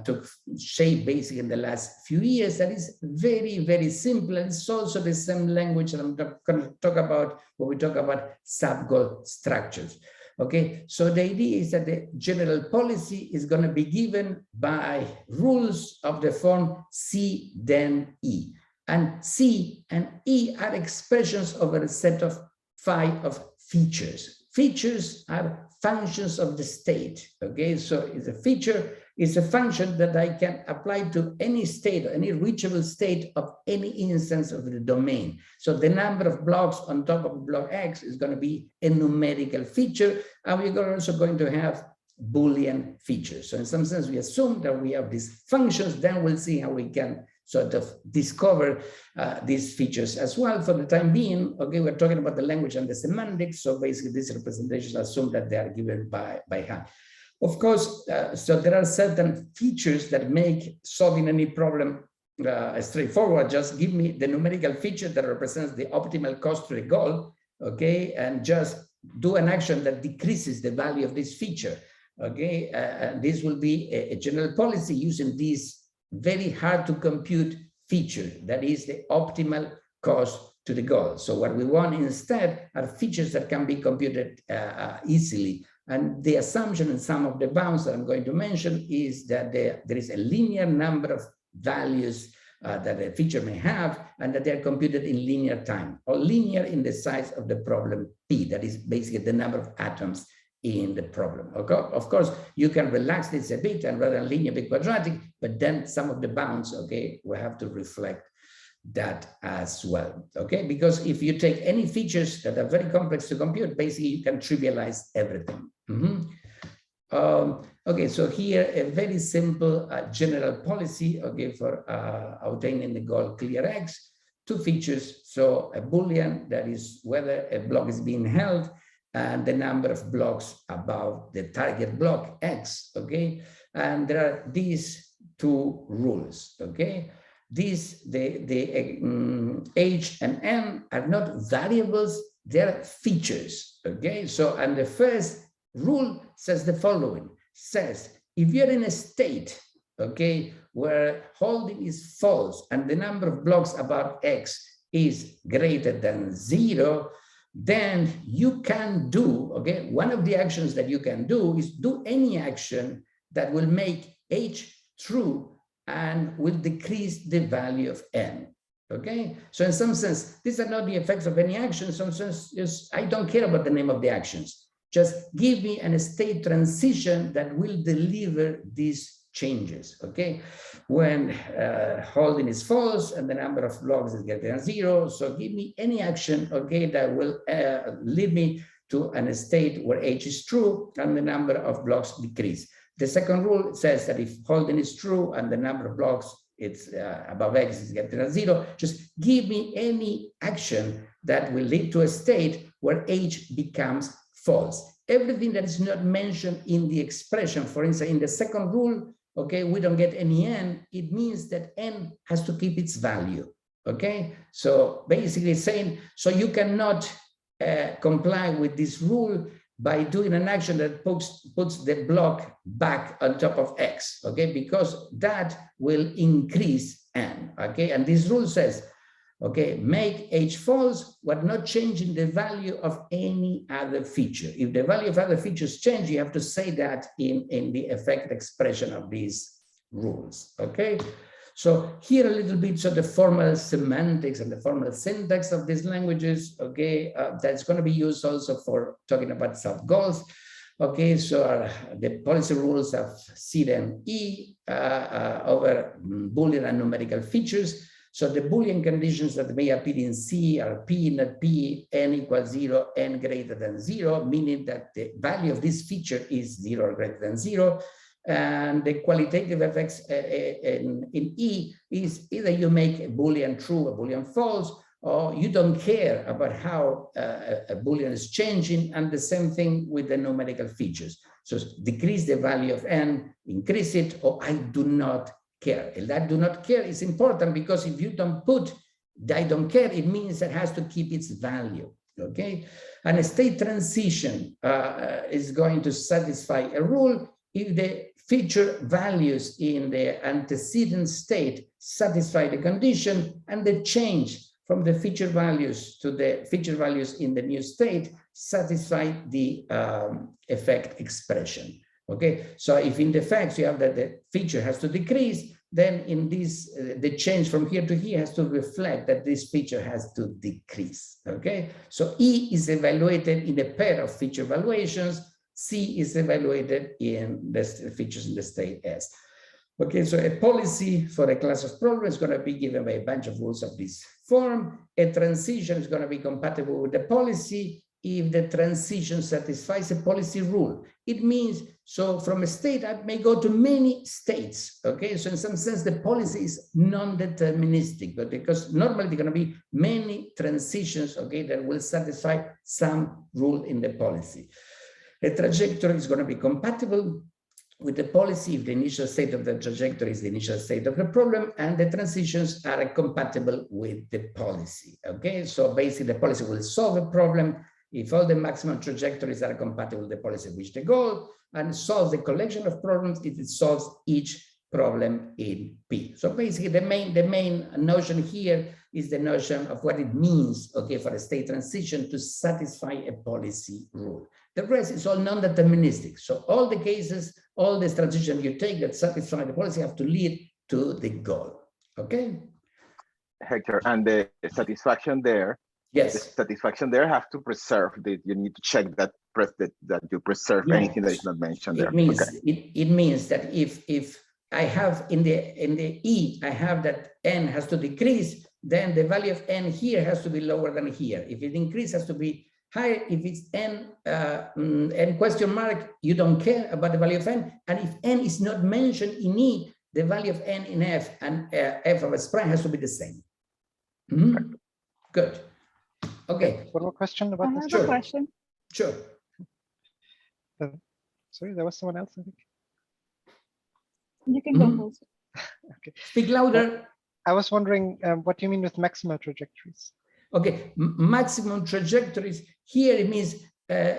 took shape basically in the last few years. That is very, very simple. And it's also the same language that I'm going to talk about when we talk about subgoal structures. Okay, so the idea is that the general policy is going to be given by rules of the form C, then E. And C and E are expressions over a set of phi of features. Features are functions of the state, okay? So it's a feature, is a function that I can apply to any state, any reachable state of any instance of the domain. So the number of blocks on top of block X is going to be a numerical feature, and we're also going to have Boolean features. So in some sense, we assume that we have these functions, then we'll see how we can sort of discover these features as well. For the time being, okay, we're talking about the language and the semantics. So basically these representations assume that they are given by hand. Of course, so there are certain features that make solving any problem straightforward. Just give me the numerical feature that represents the optimal cost to the goal, okay, and just do an action that decreases the value of this feature, okay, this will be a general policy using this very hard to compute feature that is the optimal cost to the goal. So what we want instead are features that can be computed easily. And the assumption in some of the bounds that I'm going to mention is that there is a linear number of values that a feature may have, and that they're computed in linear time, or linear in the size of the problem P, that is basically the number of atoms in the problem. Okay? Of course, you can relax this a bit and rather than linear be quadratic, but then some of the bounds, okay, will have to reflect that as well, okay? Because if you take any features that are very complex to compute, basically you can trivialize everything. Okay, so here a very simple general policy, okay, for obtaining the goal clear X, two features. So a Boolean, that is whether a block is being held and the number of blocks above the target block X, okay? And there are these two rules, okay? These, the H and N are not variables, they're features, okay? So, and the first rule says the following, says, if you're in a state, okay, where holding is false and the number of blocks above X is greater than 0, then you can do, okay, one of the actions that you can do is do any action that will make H true and will decrease the value of N, okay? So in some sense, these are not the effects of any action. In some sense, just, I don't care about the name of the actions. Just give me a state transition that will deliver these changes, okay? When holding is false and the number of blocks is greater than 0, so give me any action, okay, that will lead me to a state where H is true and the number of blocks decrease. The second rule says that if holding is true and the number of blocks it's above X is greater than 0, just give me any action that will lead to a state where H becomes false. Everything that is not mentioned in the expression, for instance, in the second rule, okay, we don't get any N, it means that N has to keep its value, okay? So basically saying, so you cannot comply with this rule by doing an action that puts the block back on top of X, okay? Because that will increase N, okay? And this rule says, okay, make H false while not changing the value of any other feature. If the value of other features change, you have to say that in the effect expression of these rules, okay? So here a little bit, so the formal semantics and the formal syntax of these languages, okay, that's going to be used also for talking about subgoals. Okay, so the policy rules of C and E over Boolean and numerical features. So the Boolean conditions that may appear in C are P, not P, N equals 0, N greater than 0, meaning that the value of this feature is 0 or greater than 0. And the qualitative effects in E is either you make a Boolean true, a Boolean false, or you don't care about how a Boolean is changing, and the same thing with the numerical features. So decrease the value of N, increase it, or I do not care. And that do not care is important because if you don't put I don't care, it means it has to keep its value, okay? And a state transition is going to satisfy a rule if the feature values in the antecedent state satisfy the condition and the change from the feature values to the feature values in the new state satisfy the effect expression. Okay, so if in the facts you have that the feature has to decrease, then in this, the change from here to here has to reflect that this feature has to decrease. Okay, so E is evaluated in a pair of feature valuations. C is evaluated in the features in the state S. Okay, so a policy for a class of problems is going to be given by a bunch of rules of this form. A transition is going to be compatible with the policy if the transition satisfies a policy rule. It means, so from a state, I may go to many states, okay? So in some sense, the policy is non-deterministic, but because normally there are going to be many transitions, okay, that will satisfy some rule in the policy. A trajectory is going to be compatible with the policy if the initial state of the trajectory is the initial state of the problem and the transitions are compatible with the policy. Okay, so basically the policy will solve a problem if all the maximum trajectories are compatible with the policy reach the goal, and solves the collection of problems if it solves each problem in P. So basically the main notion here is the notion of what it means, okay, for a state transition to satisfy a policy rule. The rest is all non-deterministic. So all the cases, all the transitions you take that satisfy the policy have to lead to the goal, okay? Hector, and the satisfaction there, yes, the satisfaction there have to preserve that. You need to check that that you preserve yes. anything that is not mentioned there. It means okay. it means that if I have in the E, I have that n has to decrease, then the value of n here has to be lower than here. If it increases, has to be higher. If it's n question mark, you don't care about the value of n. And if n is not mentioned in E, the value of n in F and F of S prime has to be the same. Mm-hmm. Good. Okay. One more question about this? I have Sure. a question. Sure. Sorry, there was someone else, I think. You can go first. Okay. Speak louder. I was wondering what do you mean with maximal trajectories? Okay, maximum trajectories here it means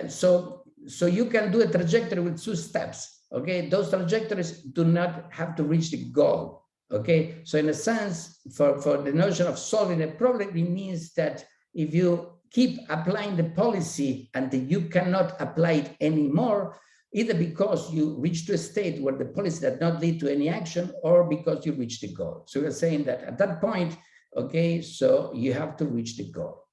so you can do a trajectory with 2 steps. Okay, those trajectories do not have to reach the goal. Okay, so in a sense, for the notion of solving a problem, it means that if you keep applying the policy until you cannot apply it anymore, either because you reach to a state where the policy does not lead to any action, or because you reach the goal. So we're saying that at that point, okay, so you have to reach the goal.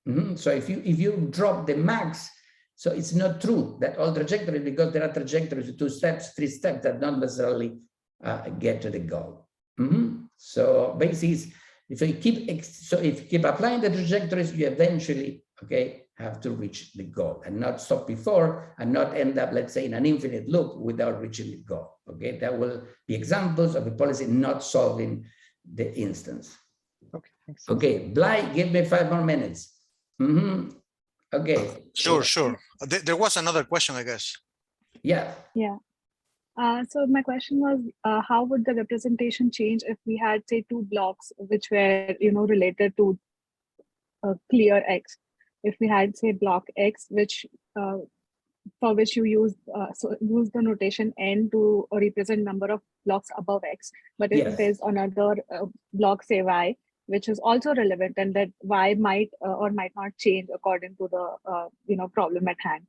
Mm-hmm. So if you drop the max, so it's not true that all trajectories, because there are trajectories with 2 steps, 3 steps that don't necessarily get to the goal. Mm-hmm. So basically, if you keep applying the trajectories, you eventually, okay, have to reach the goal and not stop before and not end up, let's say, in an infinite loop without reaching the goal. Okay, that will be examples of a policy not solving the instance. Okay, thanks. Okay, Blai, give me 5 more minutes. Mm-hmm. Okay. Sure. There was another question, I guess. Yeah. Yeah. So my question was, how would the representation change if we had, say, 2 blocks which were, related to clear X? If we had, say, block X, which for which you use the notation n to represent number of blocks above X, but if Yes. there's another block, say Y, which is also relevant, and that Y might or might not change according to the problem at hand.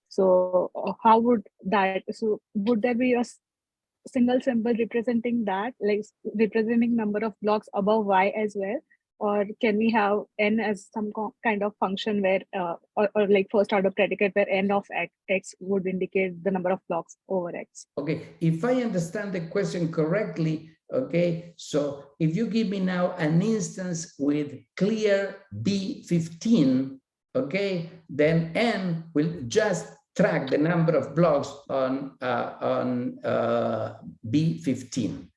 So how would that? So would there be a single symbol representing that, like representing number of blocks above Y as well? Or can we have n as some kind of function where, or like first order predicate where n of X would indicate the number of blocks over X? Okay, if I understand the question correctly, okay, so if you give me now an instance with clear B15, okay, then n will just track the number of blocks on B15.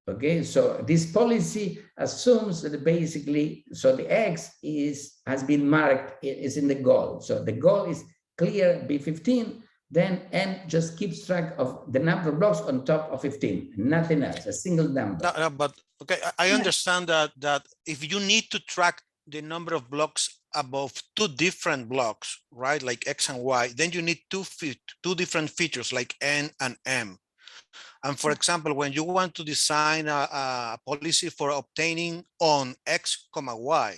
Okay, so this policy assumes that basically, so the X has been marked, is in the goal. So the goal is clear B15, then n just keeps track of the number of blocks on top of 15, nothing else, a single number. No, but okay, I understand that if you need to track the number of blocks above 2 different blocks, right, like X and Y, then you need two different features like N and M. And for example, when you want to design a policy for obtaining on X, Y,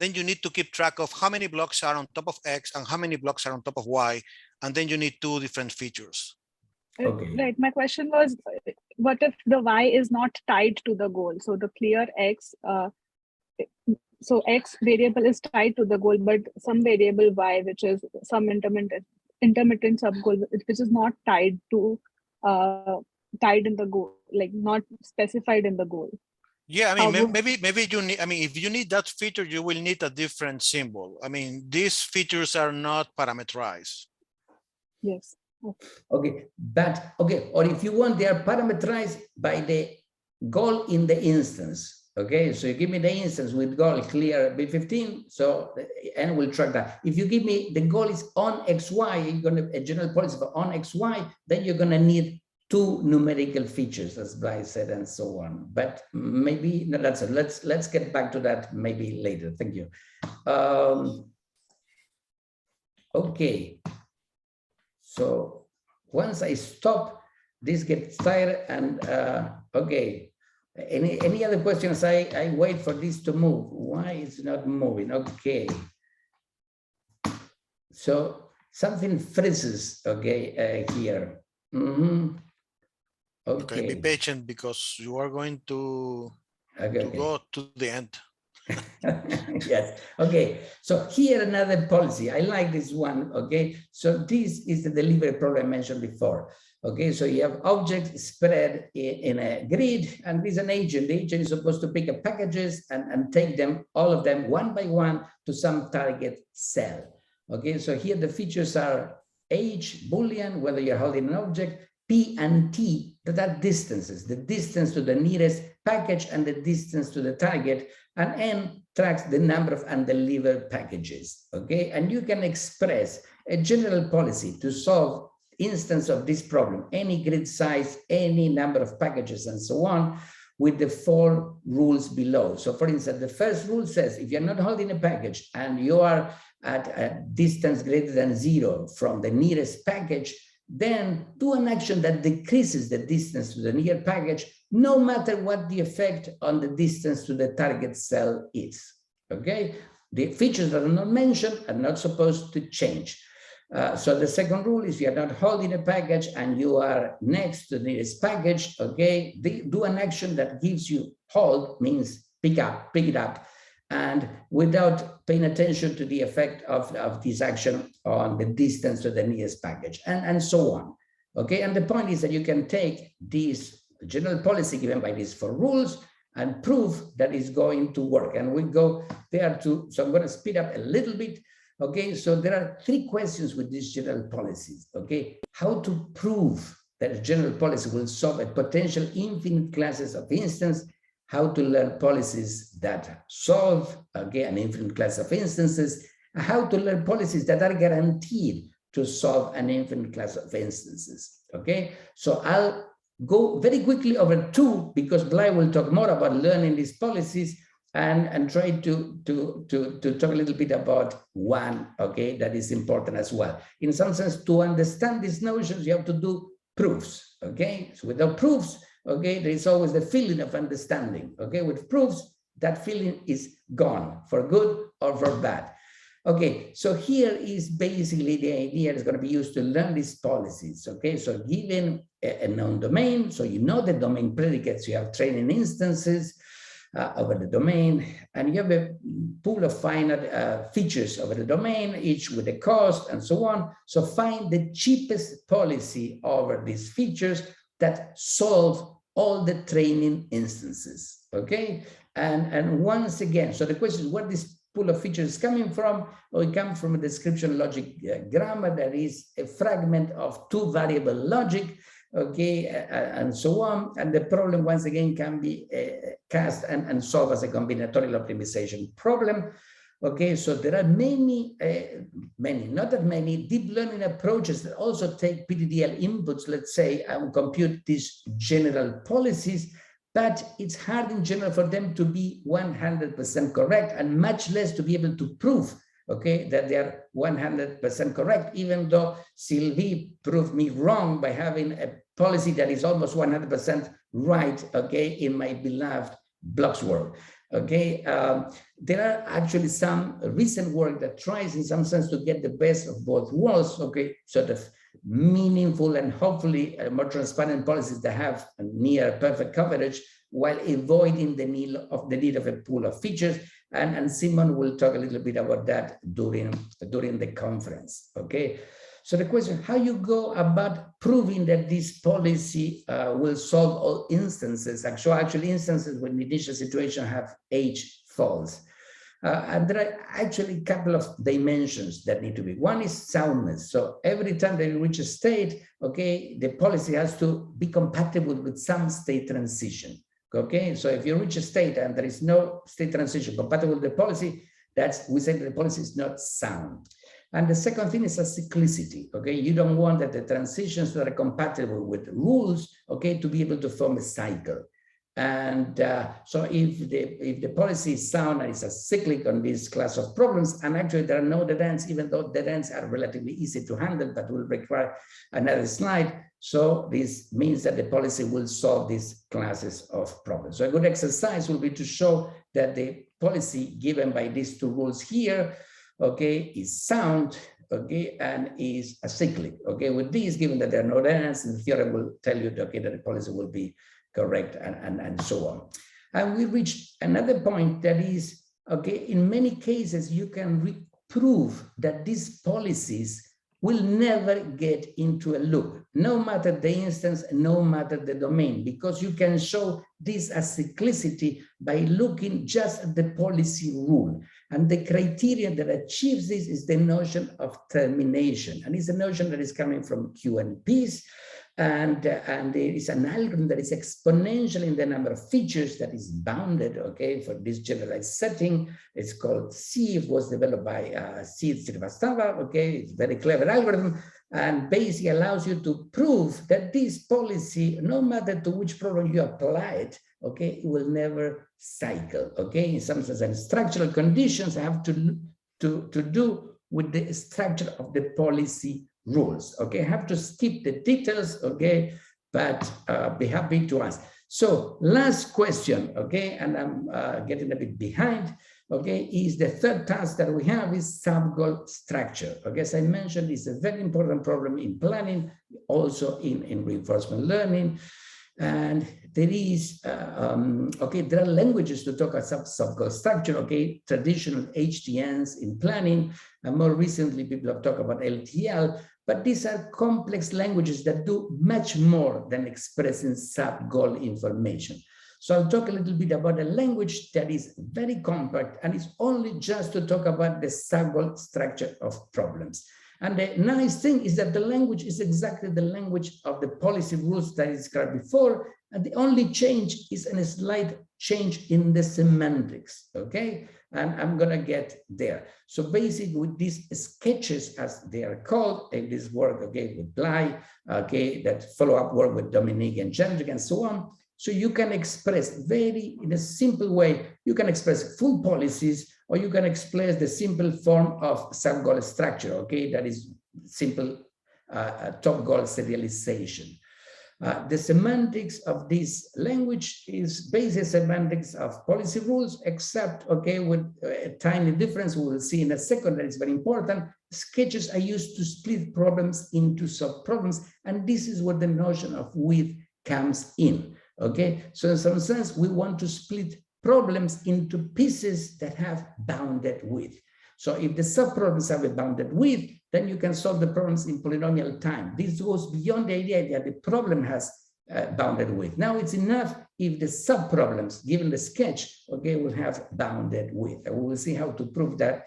then you need to keep track of how many blocks are on top of X and how many blocks are on top of Y, and then you need 2 different features. Okay. Right. My question was, what if the Y is not tied to the goal? So the clear X, so X variable is tied to the goal, but some variable Y, which is some intermittent subgoal, which is not tied to tied in the goal, like not specified in the goal. Yeah, I mean, maybe you need, I mean, if you need that feature, you will need a different symbol. I mean, these features are not parameterized. Yes. Okay, but okay, or if you want, they are parameterized by the goal in the instance. Okay, so you give me the instance with goal clear B15, so n will track that. If you give me the goal is on XY, you're gonna a general policy for on XY, then you're gonna need two numerical features, as Blai said, and so on. But maybe no, that's it. Let's get back to that maybe later. Thank you. Okay. So once I stop, this gets tired, and okay. Any other questions? I wait for this to move. Why is it not moving? Okay. So something freezes. Okay, here. Mm-hmm. Okay, be patient because you are going to go to the end. Yes. Okay. So here another policy. I like this one. Okay. So this is the delivery problem I mentioned before. Okay. So you have objects spread in a grid, and with an agent. The agent is supposed to pick up packages and take them, all of them, one by one to some target cell. Okay. So here the features are H, Boolean, whether you're holding an object, P and T, that are distances, the distance to the nearest package and the distance to the target, and N tracks the number of undelivered packages, okay? And you can express a general policy to solve instance of this problem, any grid size, any number of packages, and so on, with the 4 rules below. So for instance, the first rule says, if you're not holding a package and you are at a distance greater than 0 from the nearest package, then do an action that decreases the distance to the near package, no matter what the effect on the distance to the target cell is, okay? The features that are not mentioned are not supposed to change. So the second rule is, you are not holding a package and you are next to the nearest package, okay? Do an action that gives you hold, means pick it up, and without paying attention to the effect of this action on the distance to the nearest package, and so on. Okay, and the point is that you can take this general policy given by these 4 rules and prove that it's going to work. And we go there too. So I'm going to speed up a little bit. Okay, so there are 3 questions with these general policies. Okay, how to prove that a general policy will solve a potential infinite classes of instance, how to learn policies that solve, again, an infinite class of instances, how to learn policies that are guaranteed to solve an infinite class of instances, okay? So I'll go very quickly over 2, because Blai will talk more about learning these policies, and try to talk a little bit about 1, okay, that is important as well. In some sense, to understand these notions, you have to do proofs, okay? So without proofs, okay, there is always the feeling of understanding. Okay, with proofs, that feeling is gone for good or for bad. Okay, so here is basically the idea that's going to be used to learn these policies. Okay, so given a known domain, so you know the domain predicates, you have training instances over the domain, and you have a pool of finite features over the domain, each with a cost and so on. So find the cheapest policy over these features that solve all the training instances, okay? And once again, so the question is, where this pool of features is coming from? Well, it comes from a description logic grammar that is a fragment of 2 variable logic, okay, and so on. And the problem, once again, can be cast and solved as a combinatorial optimization problem. Okay, so there are many, not that many deep learning approaches that also take PDDL inputs, let's say, and compute these general policies, but it's hard in general for them to be 100% correct, and much less to be able to prove, okay, that they are 100% correct, even though Sylvie proved me wrong by having a policy that is almost 100% right, okay, in my beloved blocks world. Okay, there are actually some recent work that tries in some sense to get the best of both worlds, okay, sort of meaningful and hopefully more transparent policies that have near perfect coverage while avoiding the need of a pool of features. And Simon will talk a little bit about that during the conference, okay? So the question, how you go about proving that this policy will solve all instances, actually instances when the initial situation have H false. And there are actually a couple of dimensions that need to be. One is soundness. So every time that you reach a state, okay, the policy has to be compatible with some state transition. Okay, so if you reach a state and there is no state transition compatible with the policy, we say that the policy is not sound. And the second thing is a cyclicity, okay? You don't want that the transitions that are compatible with rules, okay, to be able to form a cycle. And so if the policy is sound and it's a cyclic on this class of problems, and actually there are no dead ends, even though dead ends are relatively easy to handle, but will require another slide. So this means that the policy will solve these classes of problems. So a good exercise will be to show that the policy given by these two rules here, okay, is sound, okay, and is a cyclic, okay. With these, given that there are no dead ends, the theorem will tell you, okay, that the policy will be correct, and so on. And we reached another point that is, okay, in many cases, you can prove that these policies will never get into a loop, no matter the instance, no matter the domain, because you can show this as cyclicity by looking just at the policy rule. And the criterion that achieves this is the notion of termination. And it's a notion that is coming from QMPs. And there is an algorithm that is exponential in the number of features that is bounded, okay, for this generalized setting. It's called C. It was developed by C. Srivastava, okay. It's a very clever algorithm and basically allows you to prove that this policy, no matter to which problem you apply it, okay, it will never cycle, okay. In some sense, and structural conditions have to do with the structure of the policy rules, okay. I have to skip the details, okay, but be happy to ask. So last question, okay, and I'm getting a bit behind, okay, is the third task that we have is subgoal structure. Okay, as I mentioned, it's a very important problem in planning, also in reinforcement learning. And there is, okay, there are languages to talk about subgoal structure, okay, traditional HTNs in planning, and more recently people have talked about LTL, but these are complex languages that do much more than expressing subgoal information. So I'll talk a little bit about a language that is very compact and is only just to talk about the subgoal structure of problems. And the nice thing is that the language is exactly the language of the policy rules that I described before, and the only change is a slight change in the semantics, okay? And I'm gonna get there. So basically with these sketches, as they are called, in this work, okay, with Blai, okay, that follow-up work with Dominique and Gendrick and so on, so you can express in a simple way, you can express full policies, or you can express the simple form of subgoal structure, okay, that is simple top goal serialization. The semantics of this language is basic semantics of policy rules, except, okay, with a tiny difference we will see in a second that is very important. Sketches are used to split problems into sub-problems, and this is where the notion of width comes in, okay? So in some sense, we want to split problems into pieces that have bounded width. So if the sub-problems have a bounded width, then you can solve the problems in polynomial time. This goes beyond the idea that the problem has bounded width. Now it's enough if the sub-problems, given the sketch, okay, will have bounded width. And we will see how to prove that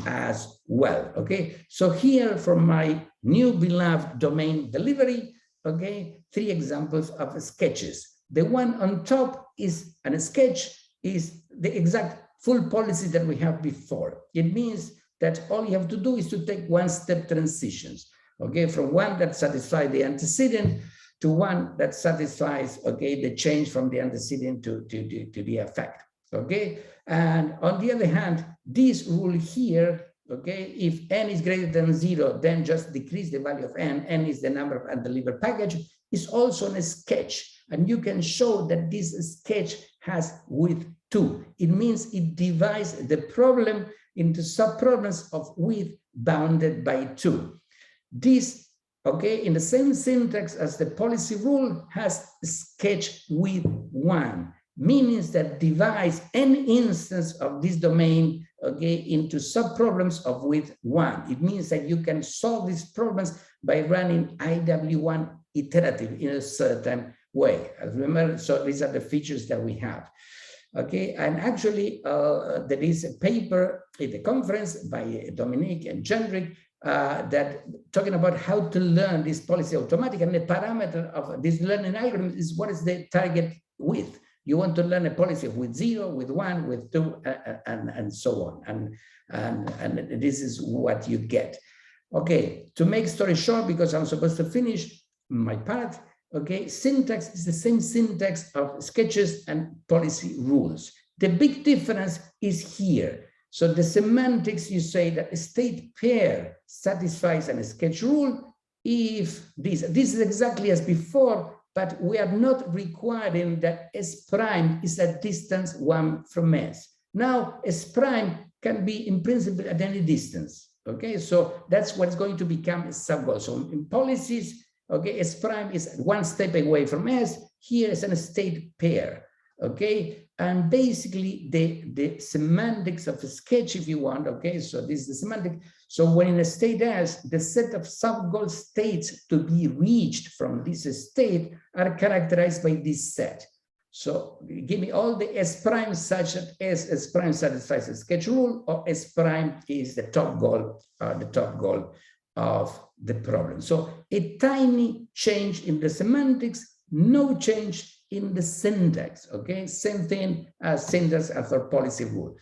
as well, okay? So here for my new beloved domain delivery, okay, 3 examples of sketches. The one on top is, and a sketch is the exact full policy that we have before. It means that all you have to do is to take one-step transitions, okay, from one that satisfies the antecedent to one that satisfies, okay, the change from the antecedent to the effect, okay? And on the other hand, this rule here, okay, if n is greater than 0, then just decrease the value of n. N is the number of undelivered package, is also in a sketch. And you can show that this sketch has width 2. It means it divides the problem into sub-problems of width bounded by 2. This, okay, in the same syntax as the policy rule, has sketch width 1, meaning that divides any instance of this domain, okay, into sub-problems of width 1. It means that you can solve these problems by running IW1 iterative in a certain way. Remember, so these are the features that we have. Okay, and actually there is a paper at the conference by Dominique and Gendrick that talking about how to learn this policy automatic, and the parameter of this learning algorithm is what is the target width. You want to learn a policy with 0, with 1, with 2, and so on. And this is what you get. Okay, to make story short, because I'm supposed to finish my part, okay, syntax is the same syntax of sketches and policy rules. The big difference is here. So the semantics, you say that a state pair satisfies a sketch rule if this is exactly as before, but we are not requiring that S prime is at distance 1 from S. Now, S prime can be in principle at any distance. Okay, so that's what's going to become a subgoal. So in policies, okay, S prime is 1 step away from S. Here is a state pair. Okay, and basically the semantics of a sketch, if you want, okay, so this is the semantic. So when in a state S, the set of subgoal states to be reached from this state are characterized by this set. So give me all the S prime such that S prime satisfies the sketch rule, or S prime is the top goal of the problem. So a tiny change in the semantics, no change in the syntax, okay? Same thing as syntax as for policy rule.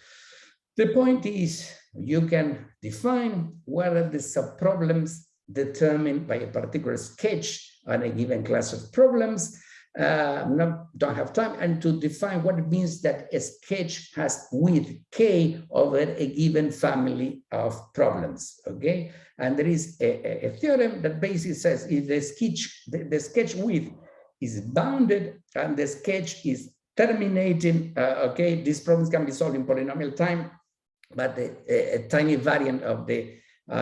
The point is you can define what are the subproblems determined by a particular sketch on a given class of problems. Don't have time, and to define what it means that a sketch has width K over a given family of problems, okay? And there is a theorem that basically says if the sketch width is bounded and the sketch is terminating, okay, these problems can be solved in polynomial time, but a tiny variant of the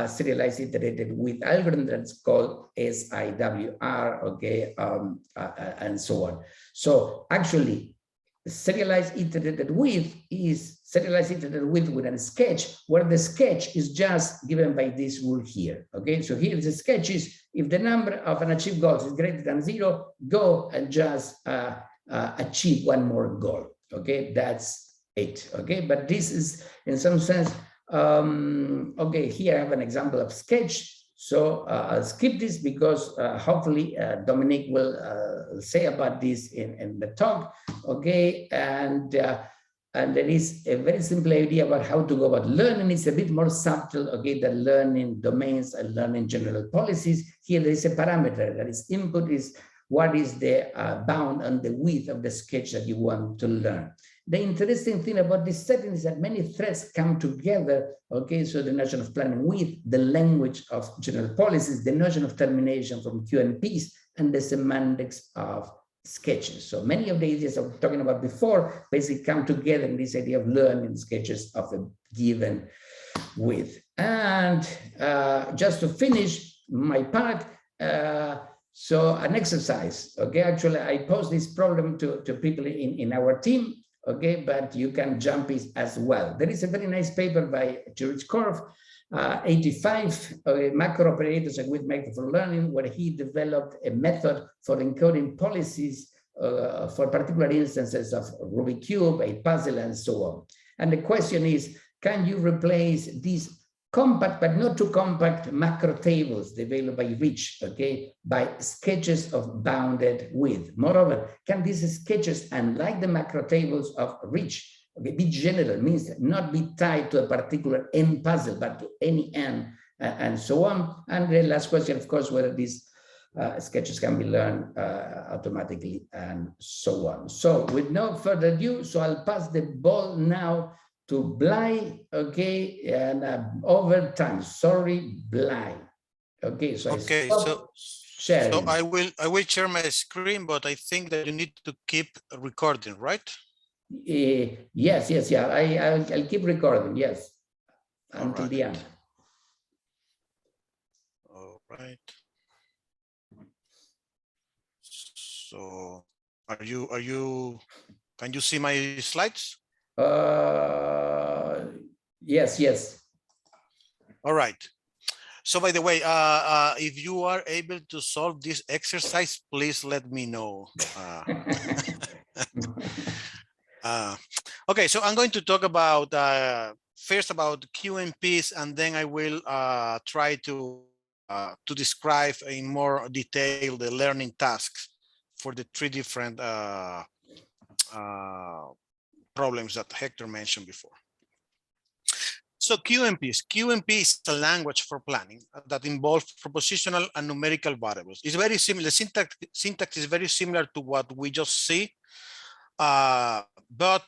serialized iterated width algorithm that's called SIWR, okay, and so on. So actually, serialized iterated width is serialized iterated width with a sketch, where the sketch is just given by this rule here, okay? So here the sketch is, if the number of unachieved goals is greater than 0, go and just achieve one more goal, okay? That's it, okay? But this is, in some sense, okay, here I have an example of sketch. So I'll skip this because hopefully Dominic will say about this in the talk, okay? And there is a very simple idea about how to go about learning. It's a bit more subtle, okay, than learning domains and learning general policies. Here there is a parameter that is input is what is the bound on the width of the sketch that you want to learn. The interesting thing about this setting is that many threads come together, okay? So the notion of planning width, the language of general policies, the notion of termination from QMPs, and the semantics of sketches. So many of the ideas I was talking about before basically come together in this idea of learning sketches of a given width. And just to finish my part, so an exercise, okay? Actually, I posed this problem to people in our team, okay? But you can jump it as well. There is a very nice paper by George Korf, 85 macro operators and width method for learning, where he developed a method for encoding policies for particular instances of Rubik cube, a puzzle, and so on. And the question is, can you replace these compact but not too compact macro tables developed by Rich, okay, by sketches of bounded width? Moreover, can these sketches, unlike the macro tables of Rich, okay, be general, means not be tied to a particular n puzzle, but to any n, and so on? And the last question, of course, whether these sketches can be learned automatically, and so on. So with no further ado, so I'll pass the ball now to Blai, okay, and over time. Sorry, Blai. Okay, so okay, sharing. So I will share my screen, but I think that you need to keep recording, right? Yes, yeah. I'll keep recording. Yes, until the end. All right. So, can you see my slides? Yes. All right. So by the way, if you are able to solve this exercise, please let me know. Okay, so I'm going to talk about first about QMPs, and then I will try to describe in more detail the learning tasks for the three different problems that Hector mentioned before. So QMP is a language for planning that involves propositional and numerical variables. It's very similar. The syntax is very similar to what we just see, but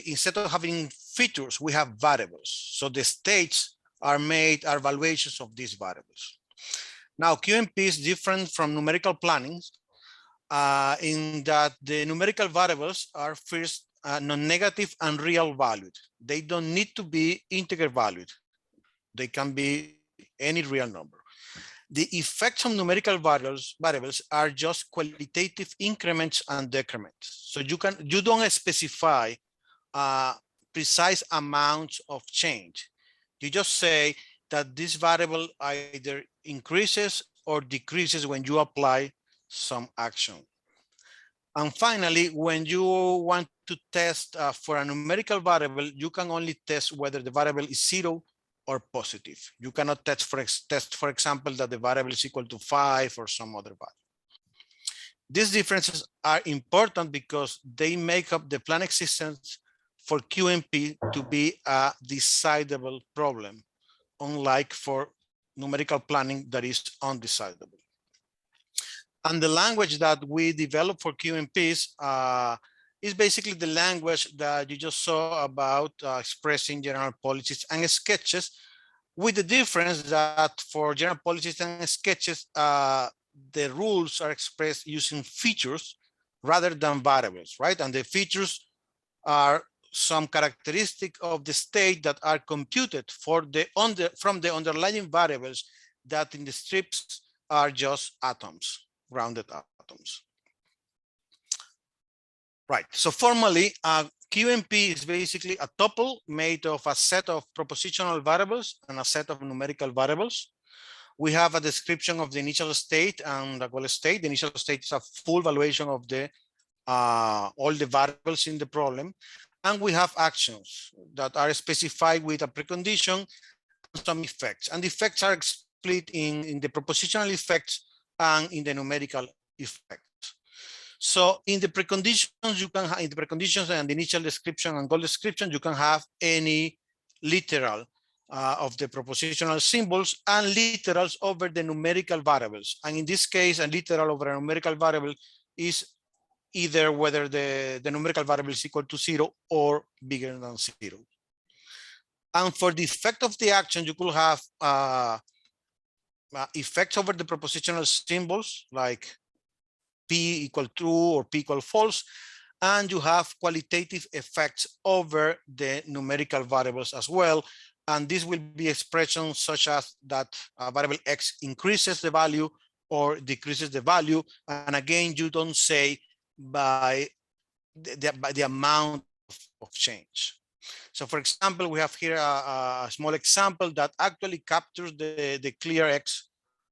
instead of having features, we have variables. So the states are evaluations of these variables. Now QMP is different from numerical planning in that the numerical variables are first non-negative and real valued. They don't need to be integer valued. They can be any real number. The effects of numerical variables are just qualitative increments and decrements. So you don't specify precise amounts of change. You just say that this variable either increases or decreases when you apply some action. And finally, when you want to test for a numerical variable, you can only test whether the variable is 0 or positive. You cannot test, for example, that the variable is equal to 5 or some other value. These differences are important because they make up the plan existence for QMP to be a decidable problem, unlike for numerical planning that is undecidable. And the language that we develop for QMPs is basically the language that you just saw about expressing general policies and sketches, with the difference that for general policies and sketches, the rules are expressed using features rather than variables, right? And the features are some characteristic of the state that are computed from the underlying variables that in the strips are just atoms. Rounded atoms. Right, so formally, QMP is basically a tuple made of a set of propositional variables and a set of numerical variables. We have a description of the initial state and the goal state. The initial state is a full valuation of the all the variables in the problem. And we have actions that are specified with a precondition and some effects. And the effects are split in the propositional effects and in the numerical effects. So in the preconditions, you can have in the preconditions and the initial description and goal description, you can have any literal of the propositional symbols and literals over the numerical variables. And in this case, a literal over a numerical variable is either whether the numerical variable is equal to 0 or bigger than 0. And for the effect of the action, you could have effects over the propositional symbols like P equal true or P equal false, and you have qualitative effects over the numerical variables as well. And this will be expressions such as that variable X increases the value or decreases the value. And again, you don't say by the amount of change. So for example, we have here a small example that actually captures the clear X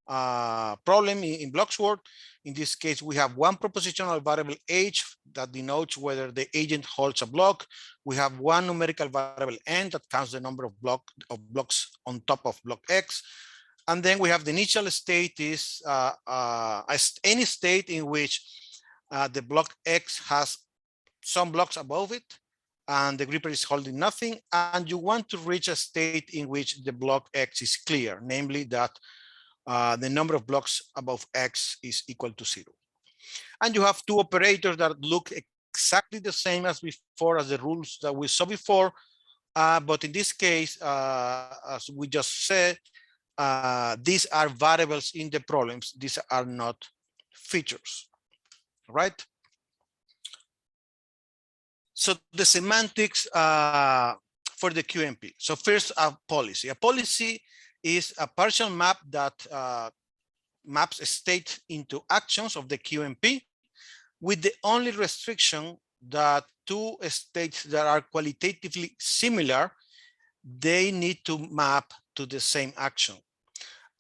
problem in Bloxworth. In this case, we have one propositional variable H that denotes whether the agent holds a block. We have one numerical variable N that counts the number of blocks on top of block X. And then we have the initial state is any state in which the block X has some blocks above it and the gripper is holding nothing, and you want to reach a state in which the block X is clear, namely that the number of blocks above X is equal to 0. And you have two operators that look exactly the same as before, as the rules that we saw before, but in this case, as we just said, these are variables in the problems. These are not features, right? So the semantics for the QMP. So first, a policy. A policy is a partial map that maps a state into actions of the QMP, with the only restriction that two states that are qualitatively similar, they need to map to the same action.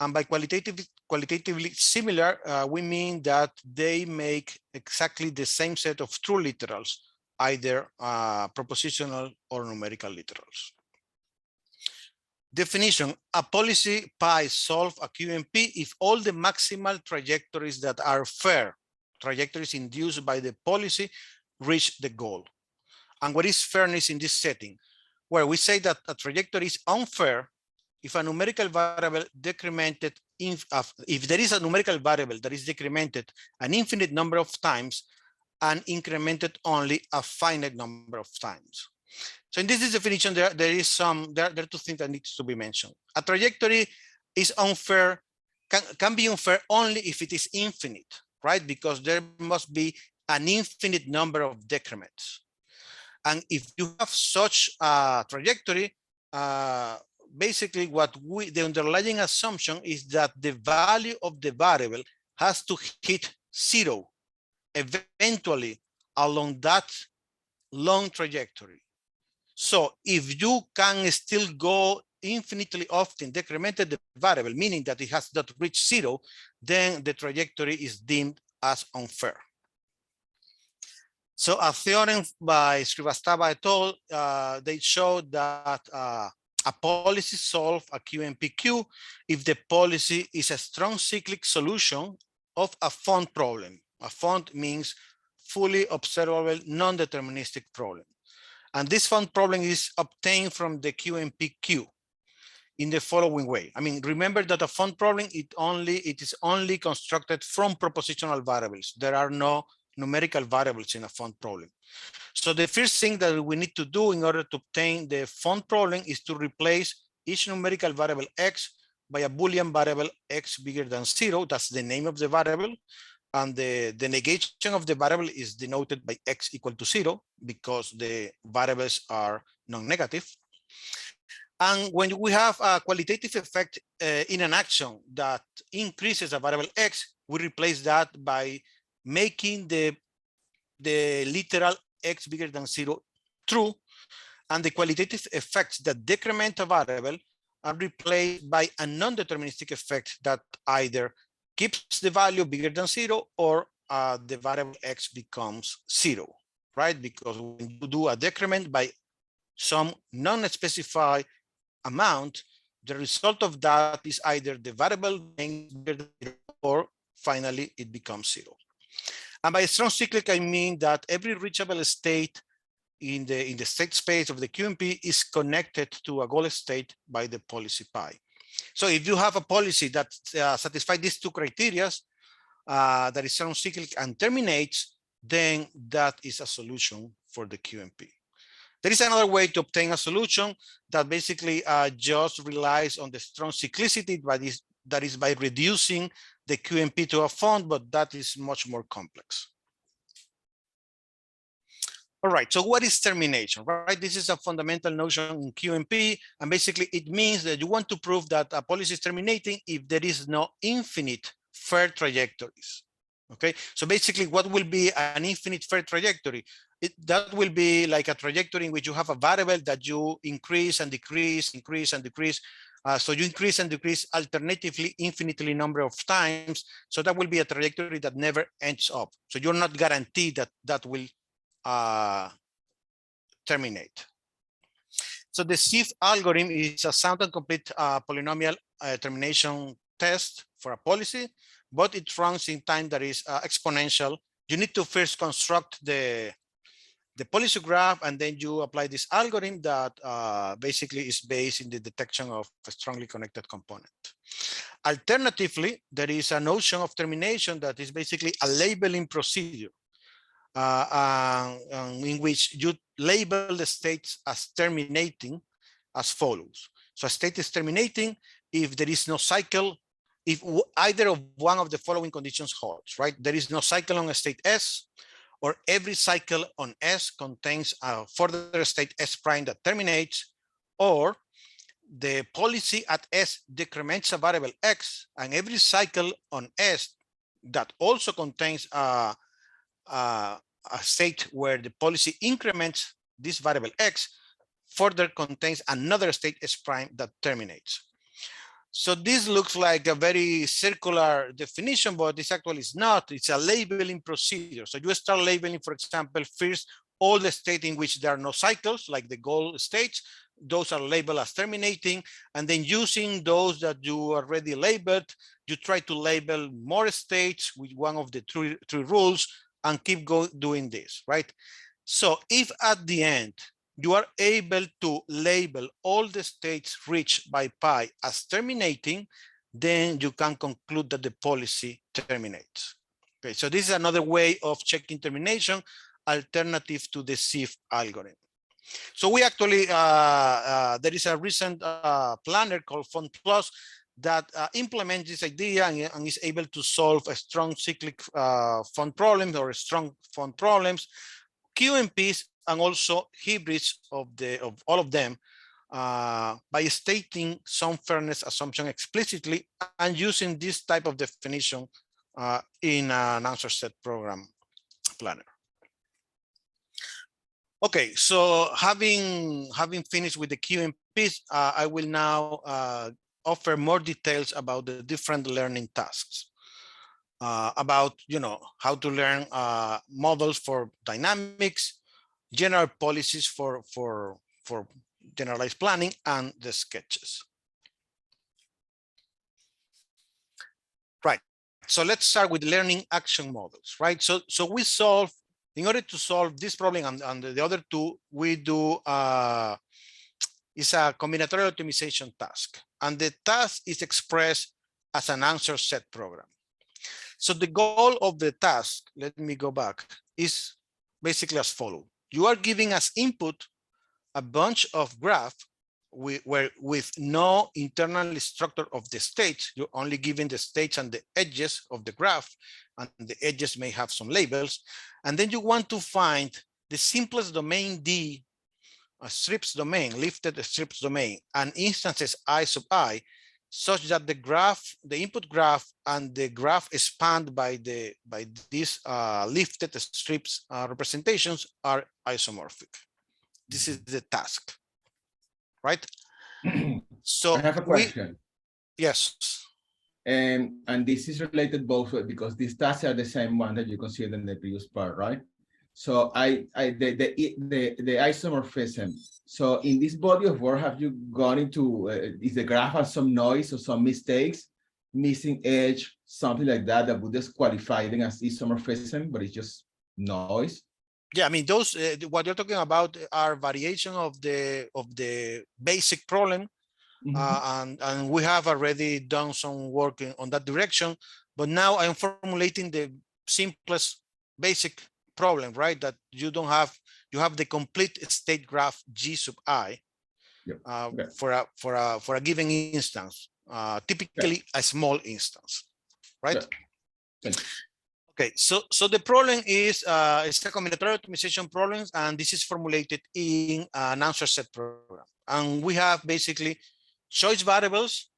And by qualitatively similar, we mean that they make exactly the same set of true literals, either propositional or numerical literals. Definition: a policy pi solve a QMP if all the maximal trajectories that are fair, trajectories induced by the policy, reach the goal. And what is fairness in this setting? Where we say that a trajectory is unfair if a numerical variable decremented, if there is a numerical variable that is decremented an infinite number of times and incremented only a finite number of times. So in this definition, there are two things that needs to be mentioned. A trajectory is unfair, can be unfair only if it is infinite, right? Because there must be an infinite number of decrements. And if you have such a trajectory, basically the underlying assumption is that the value of the variable has to hit 0 eventually along that long trajectory. So if you can still go infinitely often decremented the variable, meaning that it has not reached 0, then the trajectory is deemed as unfair. So a theorem by Srivastava et al., they showed that a policy solves a QMPQ if the policy is a strong cyclic solution of a font problem. A font means fully observable, non-deterministic problem. And this font problem is obtained from the QMPQ in the following way. I mean, remember that a font problem, it is only constructed from propositional variables. There are no numerical variables in a font problem. So the first thing that we need to do in order to obtain the font problem is to replace each numerical variable x by a Boolean variable x bigger than 0. That's the name of the variable. And the negation of the variable is denoted by x equal to 0 because the variables are non-negative. And when we have a qualitative effect in an action that increases a variable x, we replace that by making the literal x bigger than 0 true, and the qualitative effects that decrement a variable are replaced by a non-deterministic effect that either keeps the value bigger than 0 or the variable x becomes 0, right? Because when you do a decrement by some non-specified amount, the result of that is either the variable being bigger than 0 or finally it becomes 0. And by strong cyclic, I mean that every reachable state in the state space of the QMP is connected to a goal state by the policy pi. So if you have a policy that satisfies these two criteria, that is strong cyclic and terminates, then that is a solution for the QMP. There is another way to obtain a solution that basically just relies on the strong cyclicity, but that is by reducing the QMP to a font, but that is much more complex. All right, so what is termination, right? This is a fundamental notion in QMP, and basically it means that you want to prove that a policy is terminating if there is no infinite fair trajectories, okay? So basically what will be an infinite fair trajectory? That will be like a trajectory in which you have a variable that you increase and decrease, increase and decrease. So you increase and decrease alternatively infinitely number of times. So that will be a trajectory that never ends up. So you're not guaranteed that that will terminate. So the SIF algorithm is a sound and complete polynomial termination test for a policy, but it runs in time that is exponential. You need to first construct the policy graph, and then you apply this algorithm that basically is based in the detection of a strongly connected component. Alternatively, there is a notion of termination that is basically a labeling procedure in which you label the states as terminating as follows. So a state is terminating if there is no cycle, if either of one of the following conditions holds, right? There is no cycle on a state S, or every cycle on S contains a further state S prime that terminates, or the policy at S decrements a variable X, and every cycle on S that also contains a state where the policy increments this variable X further contains another state S prime that terminates. So this looks like a very circular definition, but this actually is not. It's a labeling procedure. So you start labeling, for example, first all the states in which there are no cycles, like the goal states. Those are labeled as terminating. And then using those that you already labeled, you try to label more states with one of the three rules and keep doing this, right? So if at the end you are able to label all the states reached by pi as terminating, then you can conclude that the policy terminates. Okay, so this is another way of checking termination, alternative to the SIF algorithm. So we actually, there is a recent planner called Font Plus that implements this idea and is able to solve a strong cyclic font problems or strong font problems, QMPs, and also hybrids of all of them by stating some fairness assumption explicitly and using this type of definition in an answer set program planner. Okay, so having finished with the QMPs, I will now offer more details about the different learning tasks. About how to learn models for dynamics, general policies for generalized planning, and the sketches. Right. So let's start with learning action models. Right. So we solve, in order to solve this problem and the other two, we do is a combinatorial optimization task, and the task is expressed as an answer set program. So the goal of the task, let me go back, is basically as follows. You are giving as input a bunch of graph with no internal structure of the states. You're only giving the states and the edges of the graph, and the edges may have some labels. And then you want to find the simplest domain D, a strips domain, lifted strips domain, and instances I sub I, such that the graph, the input graph, and the graph expand by these lifted strips representations are isomorphic. This is the task, right? So I have a question. Yes. And this is related both because these tasks are the same one that you considered in the previous part, right? So the isomorphism. So in this body of work, have you gone into, is the graph has some noise or some mistakes, missing edge, something like that, that would disqualify them as isomorphism, but it's just noise? Yeah, I mean, those, what you're talking about are variation of the basic problem. And we have already done some work on that direction, but now I'm formulating the simplest basic problem, right? That you don't have, you have the complete state graph G sub I. Yep. For a given instance, typically a small instance, right? Okay, so the problem is it's a combinatorial optimization problem, and this is formulated in an answer set program, and we have basically choice variables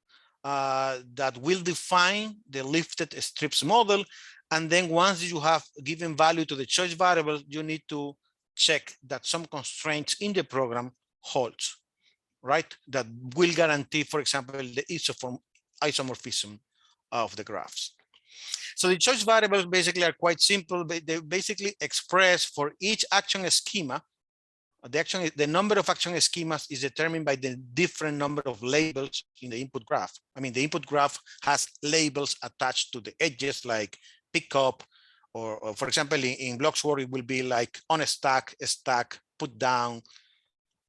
that will define the lifted strips model. And then once you have given value to the choice variable, you need to check that some constraints in the program holds, right? That will guarantee, for example, the isomorphism of the graphs. So the choice variables basically are quite simple. They basically express for each action schema. The number of action schemas is determined by the different number of labels in the input graph. I mean, the input graph has labels attached to the edges, like pick up, or for example, in Bloxworth, it will be like on a stack, put down,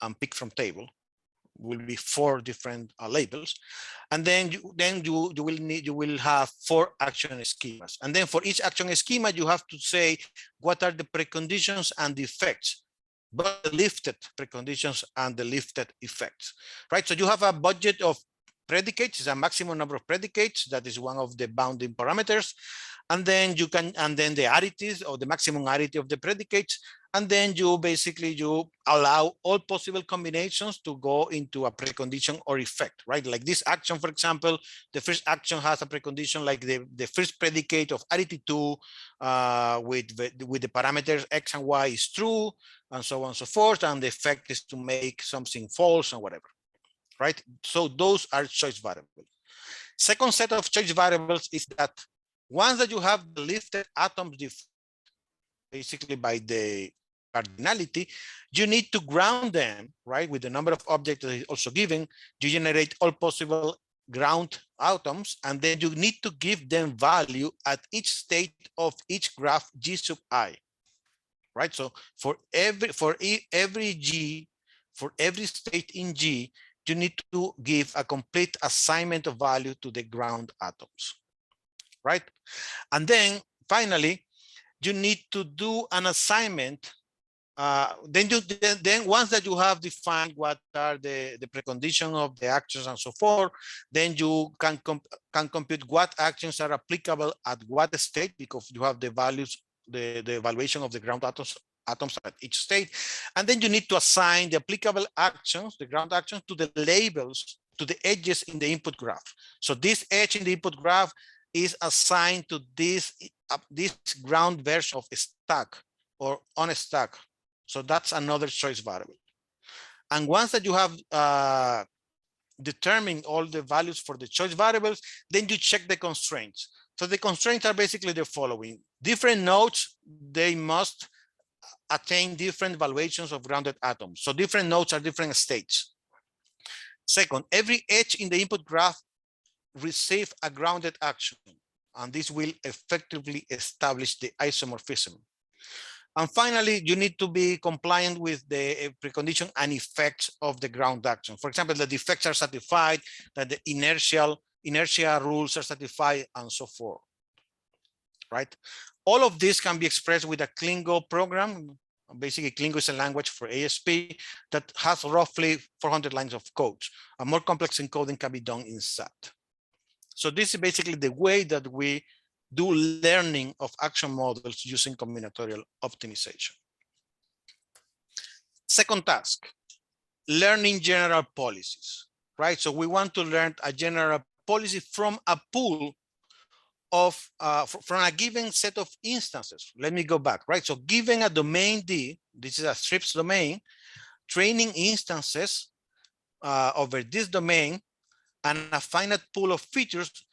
and pick from table. Will be 4 different labels, and then you will have 4 action schemas, and then for each action schema you have to say what are the preconditions and the effects, but the lifted preconditions and the lifted effects, right? So you have a budget of predicates, is a maximum number of predicates, that is one of the bounding parameters, and then you can, and then the arities or the maximum arity of the predicates, and then you basically allow all possible combinations to go into a precondition or effect, right? Like this action, for example, the first action has a precondition like the first predicate of arity 2 with the parameters x and y is true, and so on and so forth, and the effect is to make something false and whatever, right? So those are choice variables. Second set of choice variables is that once that you have the lifted atoms basically by the cardinality, you need to ground them, right? With the number of objects that is also given, you generate all possible ground atoms, and then you need to give them value at each state of each graph G sub I, right? So for every G, for every state in G, you need to give a complete assignment of value to the ground atoms, right? And then finally, you need to do an assignment. Then once that you have defined what are the precondition of the actions and so forth, then you can compute what actions are applicable at what state, because you have the values, the evaluation of the ground atoms at each state. And then you need to assign the applicable actions, the ground actions, to the labels, to the edges in the input graph. So this edge in the input graph is assigned to this ground version of a stack or on a stack. So that's another choice variable. And once that you have determined all the values for the choice variables, then you check the constraints. So the constraints are basically the following. Different nodes, they must attain different valuations of grounded atoms. So different nodes are different states. Second, every edge in the input graph receive a grounded action, and this will effectively establish the isomorphism. And finally, you need to be compliant with the precondition and effects of the ground action. For example, the defects are satisfied, that the inertia rules are satisfied, and so forth, right? All of this can be expressed with a Klingo program. Basically, Klingo is a language for ASP that has roughly 400 lines of code. A more complex encoding can be done in SAT. So this is basically the way that we do learning of action models using combinatorial optimization. Second task, learning general policies, right? So we want to learn a general policy from a pool of, from a given set of instances. Let me go back, right? So given a domain D, this is a strips domain, training instances over this domain, and a finite pool of features,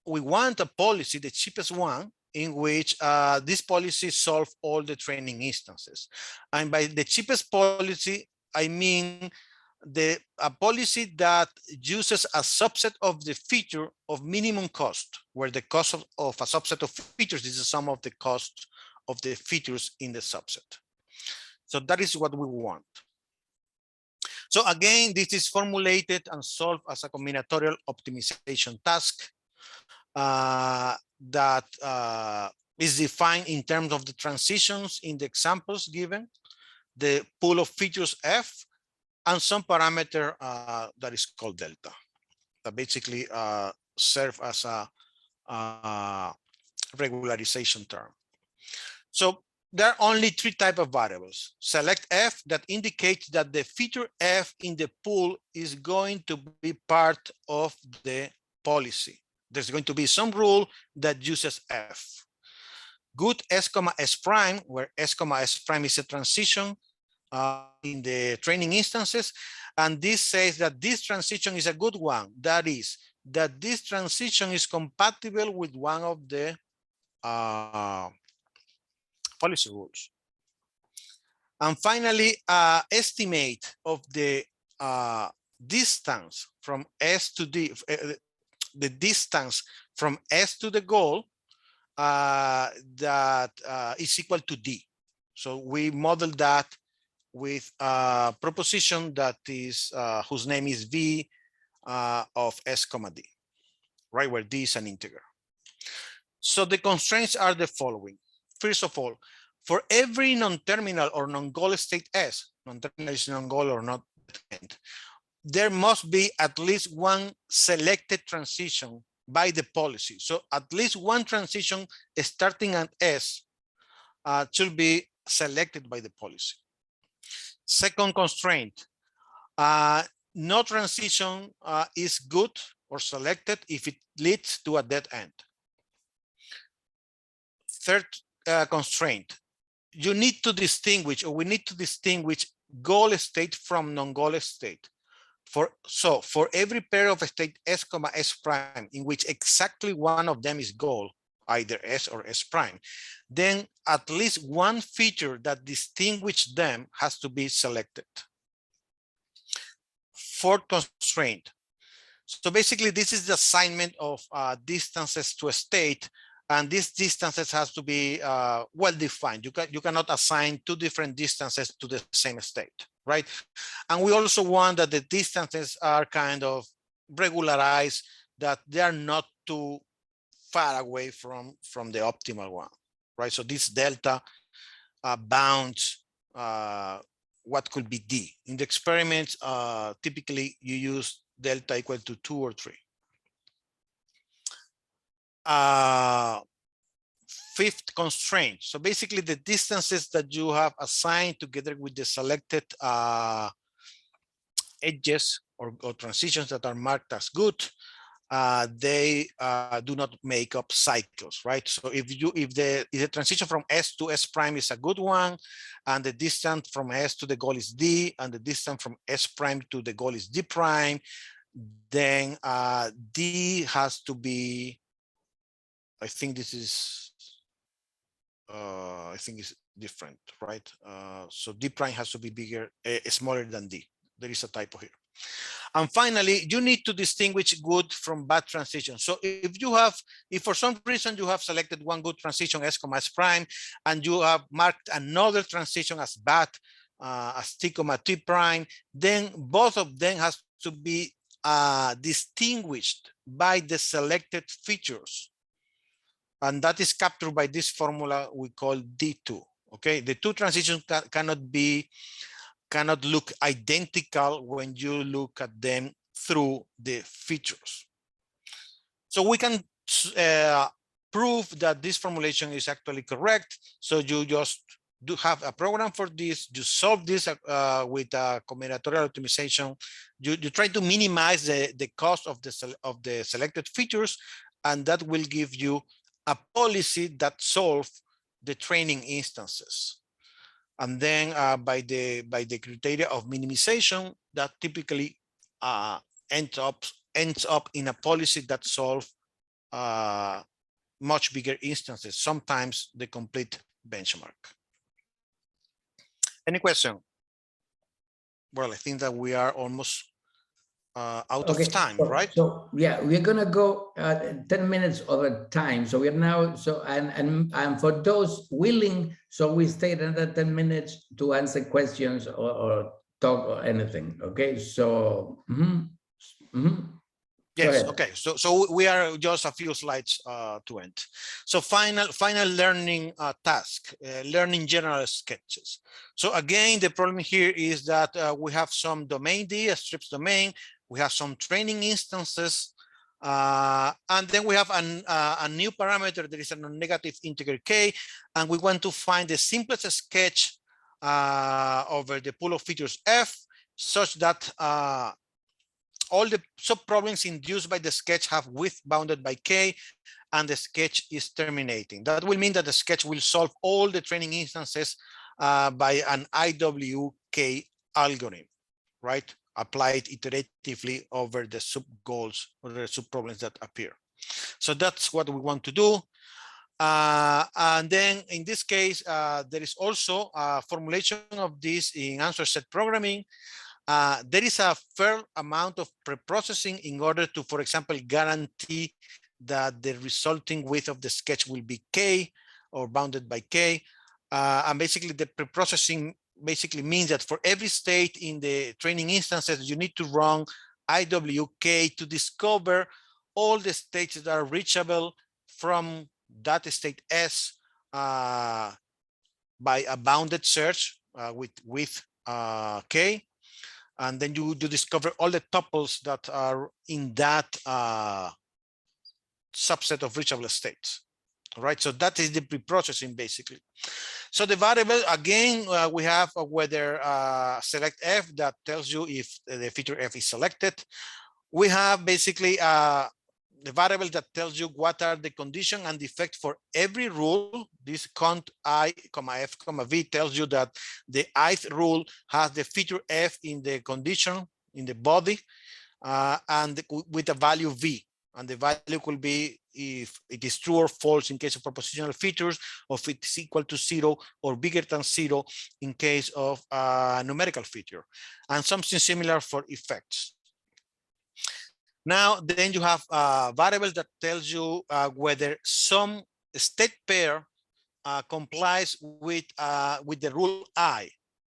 we want a policy, the cheapest one, in which this policy solves all the training instances. And by the cheapest policy, I mean a policy that uses a subset of the feature of minimum cost, where the cost of a subset of features is the sum of the cost of the features in the subset. So that is what we want. So again, this is formulated and solved as a combinatorial optimization task that is defined in terms of the transitions in the examples given, the pool of features F, and some parameter that is called delta, that basically serve as a regularization term. So there are only three types of variables. Select F, that indicates that the feature F in the pool is going to be part of the policy. There's going to be some rule that uses F. Good S comma S prime, where S comma S prime is a transition in the training instances. And this says that this transition is a good one. That is, that this transition is compatible with one of the policy rules. And finally, estimate of the distance from S to D, the distance from S to the goal that is equal to D. So we model that with a proposition that is whose name is V of S comma D, right, where D is an integer. So the constraints are the following. First of all, for every non-terminal or non-goal state S, non-terminal is non-goal or not end, there must be at least one selected transition by the policy. So at least one transition starting at S should be selected by the policy. Second constraint, no transition is good or selected if it leads to a dead end. Third constraint, you need to distinguish, or we need to distinguish goal state from non-goal state. So for every pair of state S comma S prime in which exactly one of them is goal, either S or S prime, then at least one feature that distinguishes them has to be selected. Fourth constraint. So basically this is the assignment of distances to a state And these distances has to be well defined. You cannot assign two different distances to the same state, right? And we also want that the distances are kind of regularized, that they are not too far away from the optimal one, right? So this delta bounds what could be D. In the experiments, typically you use delta equal to 2 or 3. Fifth constraint. So basically the distances that you have assigned together with the selected edges or transitions that are marked as good, they do not make up cycles, right? So if the transition from S to S prime is a good one, and the distance from S to the goal is D, and the distance from S prime to the goal is D prime, then D has to be, I think this is, I think it's different, right? So D prime has to be bigger, smaller than D. There is a typo here. And finally, you need to distinguish good from bad transition. So if for some reason you have selected one good transition, S, S prime, and you have marked another transition as bad, as T, T prime, then both of them has to be distinguished by the selected features. And that is captured by this formula we call D2, okay? The two transitions cannot look identical when you look at them through the features. So we can prove that this formulation is actually correct. So you just do have a program for this. You solve this with a combinatorial optimization. You try to minimize the cost of the selected features, and that will give you a policy that solves the training instances. And then by the criteria of minimization, that typically ends up in a policy that solves much bigger instances, sometimes the complete benchmark. Any question? Well, I think that we are almost out of time, right? So yeah, we're gonna go 10 minutes over time. So we're now, so and for those willing, so we stay another 10 minutes to answer questions or talk or anything. Okay, so yes, okay. So we are just a few slides to end. So final learning task, learning general sketches. So again, the problem here is that we have some domain D, a strips domain. We have some training instances, and then we have a new parameter. There is a non-negative integer k, and we want to find the simplest sketch over the pool of features f, such that all the sub-problems induced by the sketch have width bounded by k, and the sketch is terminating. That will mean that the sketch will solve all the training instances by an IWK algorithm, right? Applied iteratively over the sub-goals or the sub-problems that appear. So that's what we want to do. And then in this case, there is also a formulation of this in answer set programming. There is a fair amount of preprocessing in order to, for example, guarantee that the resulting width of the sketch will be k or bounded by k. And basically the preprocessing basically means that for every state in the training instances, you need to run IWK to discover all the states that are reachable from that state S by a bounded search with width k. And then you discover all the tuples that are in that subset of reachable states. All right, so that is the preprocessing basically. So the variable, again, we have whether select F that tells you if the feature F is selected. We have basically the variable that tells you what are the condition and defect for every rule. This cont I, F, V tells you that the ith rule has the feature F in the condition, in the body, and with a value V. And the value could be if it is true or false in case of propositional features, or if it's equal to 0 or bigger than 0 in case of a numerical feature, and something similar for effects. Now, then you have a variable that tells you whether some state pair complies with the rule I.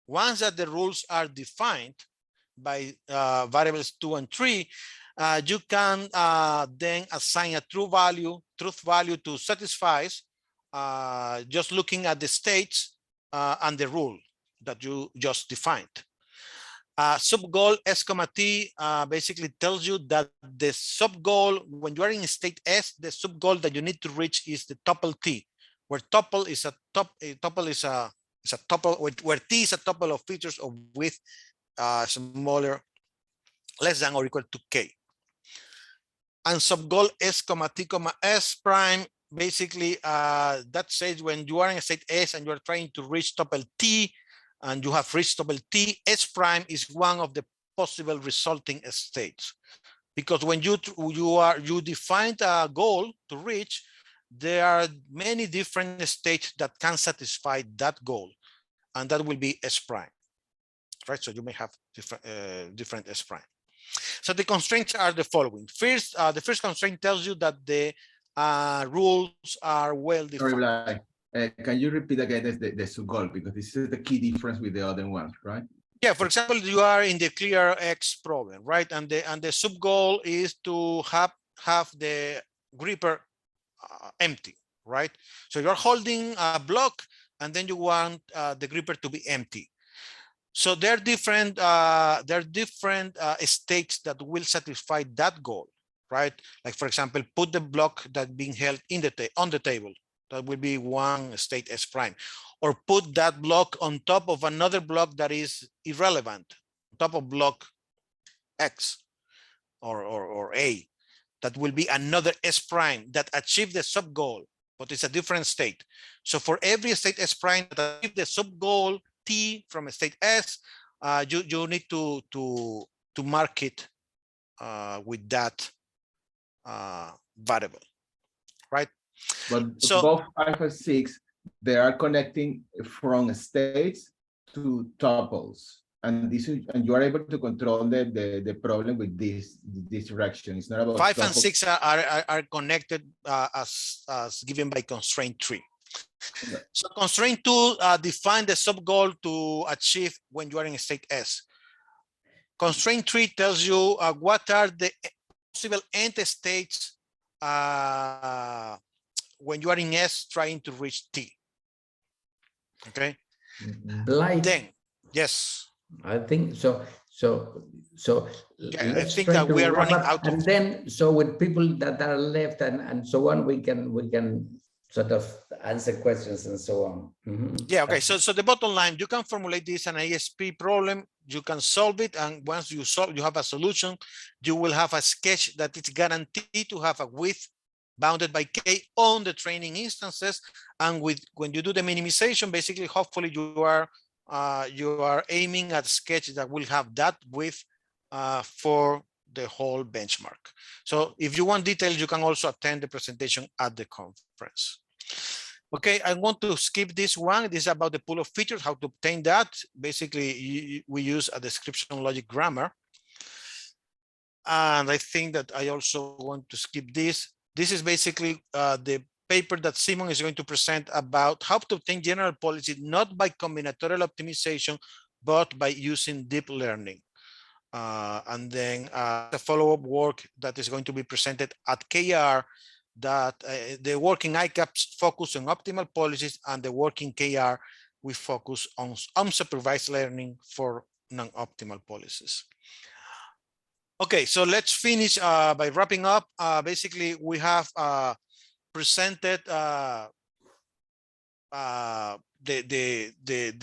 Once that the rules are defined by variables 2 and 3, you can then assign a truth value to satisfies just looking at the states and the rule that you just defined. Subgoal S, T basically tells you that the subgoal, when you are in state S, the subgoal that you need to reach is the tuple T, where tuple is a tuple, where T is a tuple of features of width smaller, less than or equal to K. And subgoal S, T, S prime, basically that says when you are in state S and you are trying to reach tuple T, and you have reached tuple T, S prime is one of the possible resulting states. Because when you defined a goal to reach, there are many different states that can satisfy that goal, and that will be S prime, right? So you may have different S prime. So the constraints are the following. First, the first constraint tells you that the rules are well defined. Sorry, Blai. Can you repeat again the subgoal, because this is the key difference with the other one, right? Yeah, for example, you are in the clear X problem, right? And the subgoal is to have the gripper empty, right? So you're holding a block and then you want the gripper to be empty. So there are different states that will satisfy that goal, right? Like, for example, put the block that being held on the table. That will be one state S prime, or put that block on top of another block that is irrelevant, on top of block X or A. That will be another S prime that achieve the subgoal, but it's a different state. So for every state S prime that achieve the subgoal T from a state S, you need to mark it with that variable, right? But so both 5 and 6, they are connecting from states to tuples, and this is, and you are able to control the problem with this direction. It's not about 5 and tuples. 6 are connected as given by constraint 3. Okay. So constraint 2 define the subgoal to achieve when you are in state S. Constraint 3 tells you what are the possible end states when you are in S trying to reach T. Okay. Blai, Then, yes. I think so. Yeah, I Let's think try that to we are wrap running up, out of. and then so with people that are left and so on, we can sort of answer questions and so on. Mhm. Yeah, okay. So the bottom line, you can formulate this an ISP problem, you can solve it, and once you solve, you have a solution, you will have a sketch that is guaranteed to have a width bounded by K on the training instances. And when you do the minimization, basically, hopefully you are aiming at a sketch that will have that width for the whole benchmark. So if you want details, you can also attend the presentation at the conference. Okay, I want to skip this one. This is about the pool of features, how to obtain that. Basically, we use a description logic grammar. And I think that I also want to skip this. This is basically the paper that Simon is going to present about how to obtain general policy, not by combinatorial optimization, but by using deep learning. And then the follow-up work that is going to be presented at KR, that the work in ICAPS focus on optimal policies, and the work in KR, we focus on unsupervised learning for non-optimal policies. Okay, so let's finish by wrapping up. Basically, we have presented the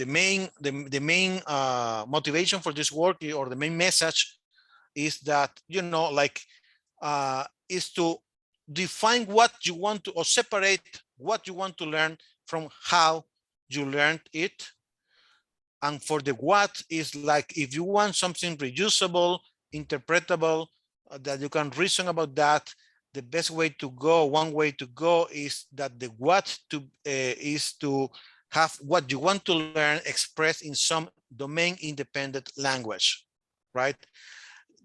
main motivation for this work, or the main message, is that, you know, like is to define what you want to, or separate what you want to learn from how you learned it. And for the what is like, if you want something reusable, interpretable, that you can reason about that, the best way to go, one way to go, is that the what is to have what you want to learn expressed in some domain independent language, right?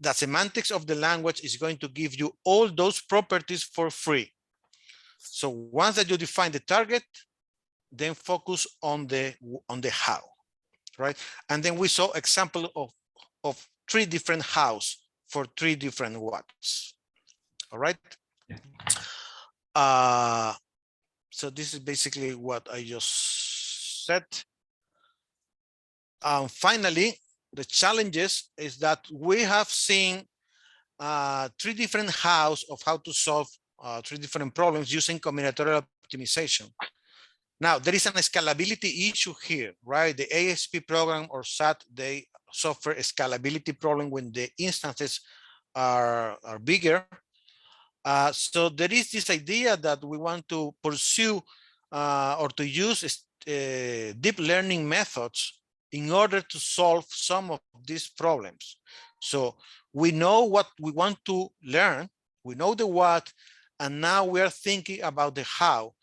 The semantics of the language is going to give you all those properties for free. So once that you define the target, then focus on the how, right? And then we saw example of 3 different hows for 3 different whats. All right. So this is basically what I just said. Finally, the challenges is that we have seen 3 different hows of how to solve 3 different problems using combinatorial optimization. Now, there is an scalability issue here, right? The ASP program or SAT, they suffer a scalability problem when the instances are bigger. So there is this idea that we want to pursue or to use deep learning methods in order to solve some of these problems. So we know what we want to learn, we know the what, and now we are thinking about the how,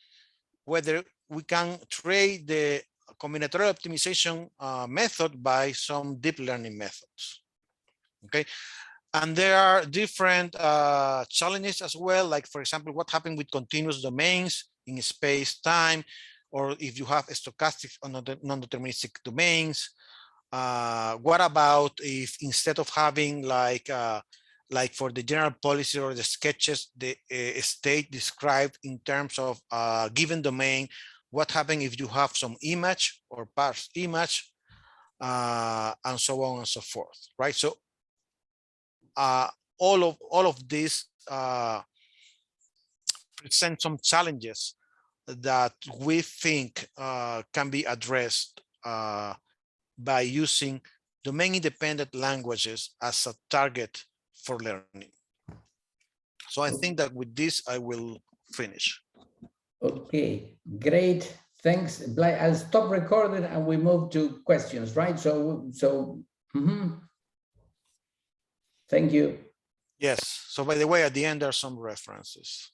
whether we can trade the combinatorial optimization method by some deep learning methods. Okay. And there are different challenges as well, like for example, what happened with continuous domains in space time, or if you have stochastic or non-deterministic domains. What about if instead of having like for the general policy or the sketches, the state described in terms of given domain, what happens if you have some image or parse image, and so on and so forth, right? So all of this present some challenges that we think can be addressed by using domain-independent languages as a target for learning. So I think that with this, I will finish. Okay, great. Thanks, Blai. I'll stop recording and we move to questions, right? Thank you. Yes. So by the way, at the end, there are some references.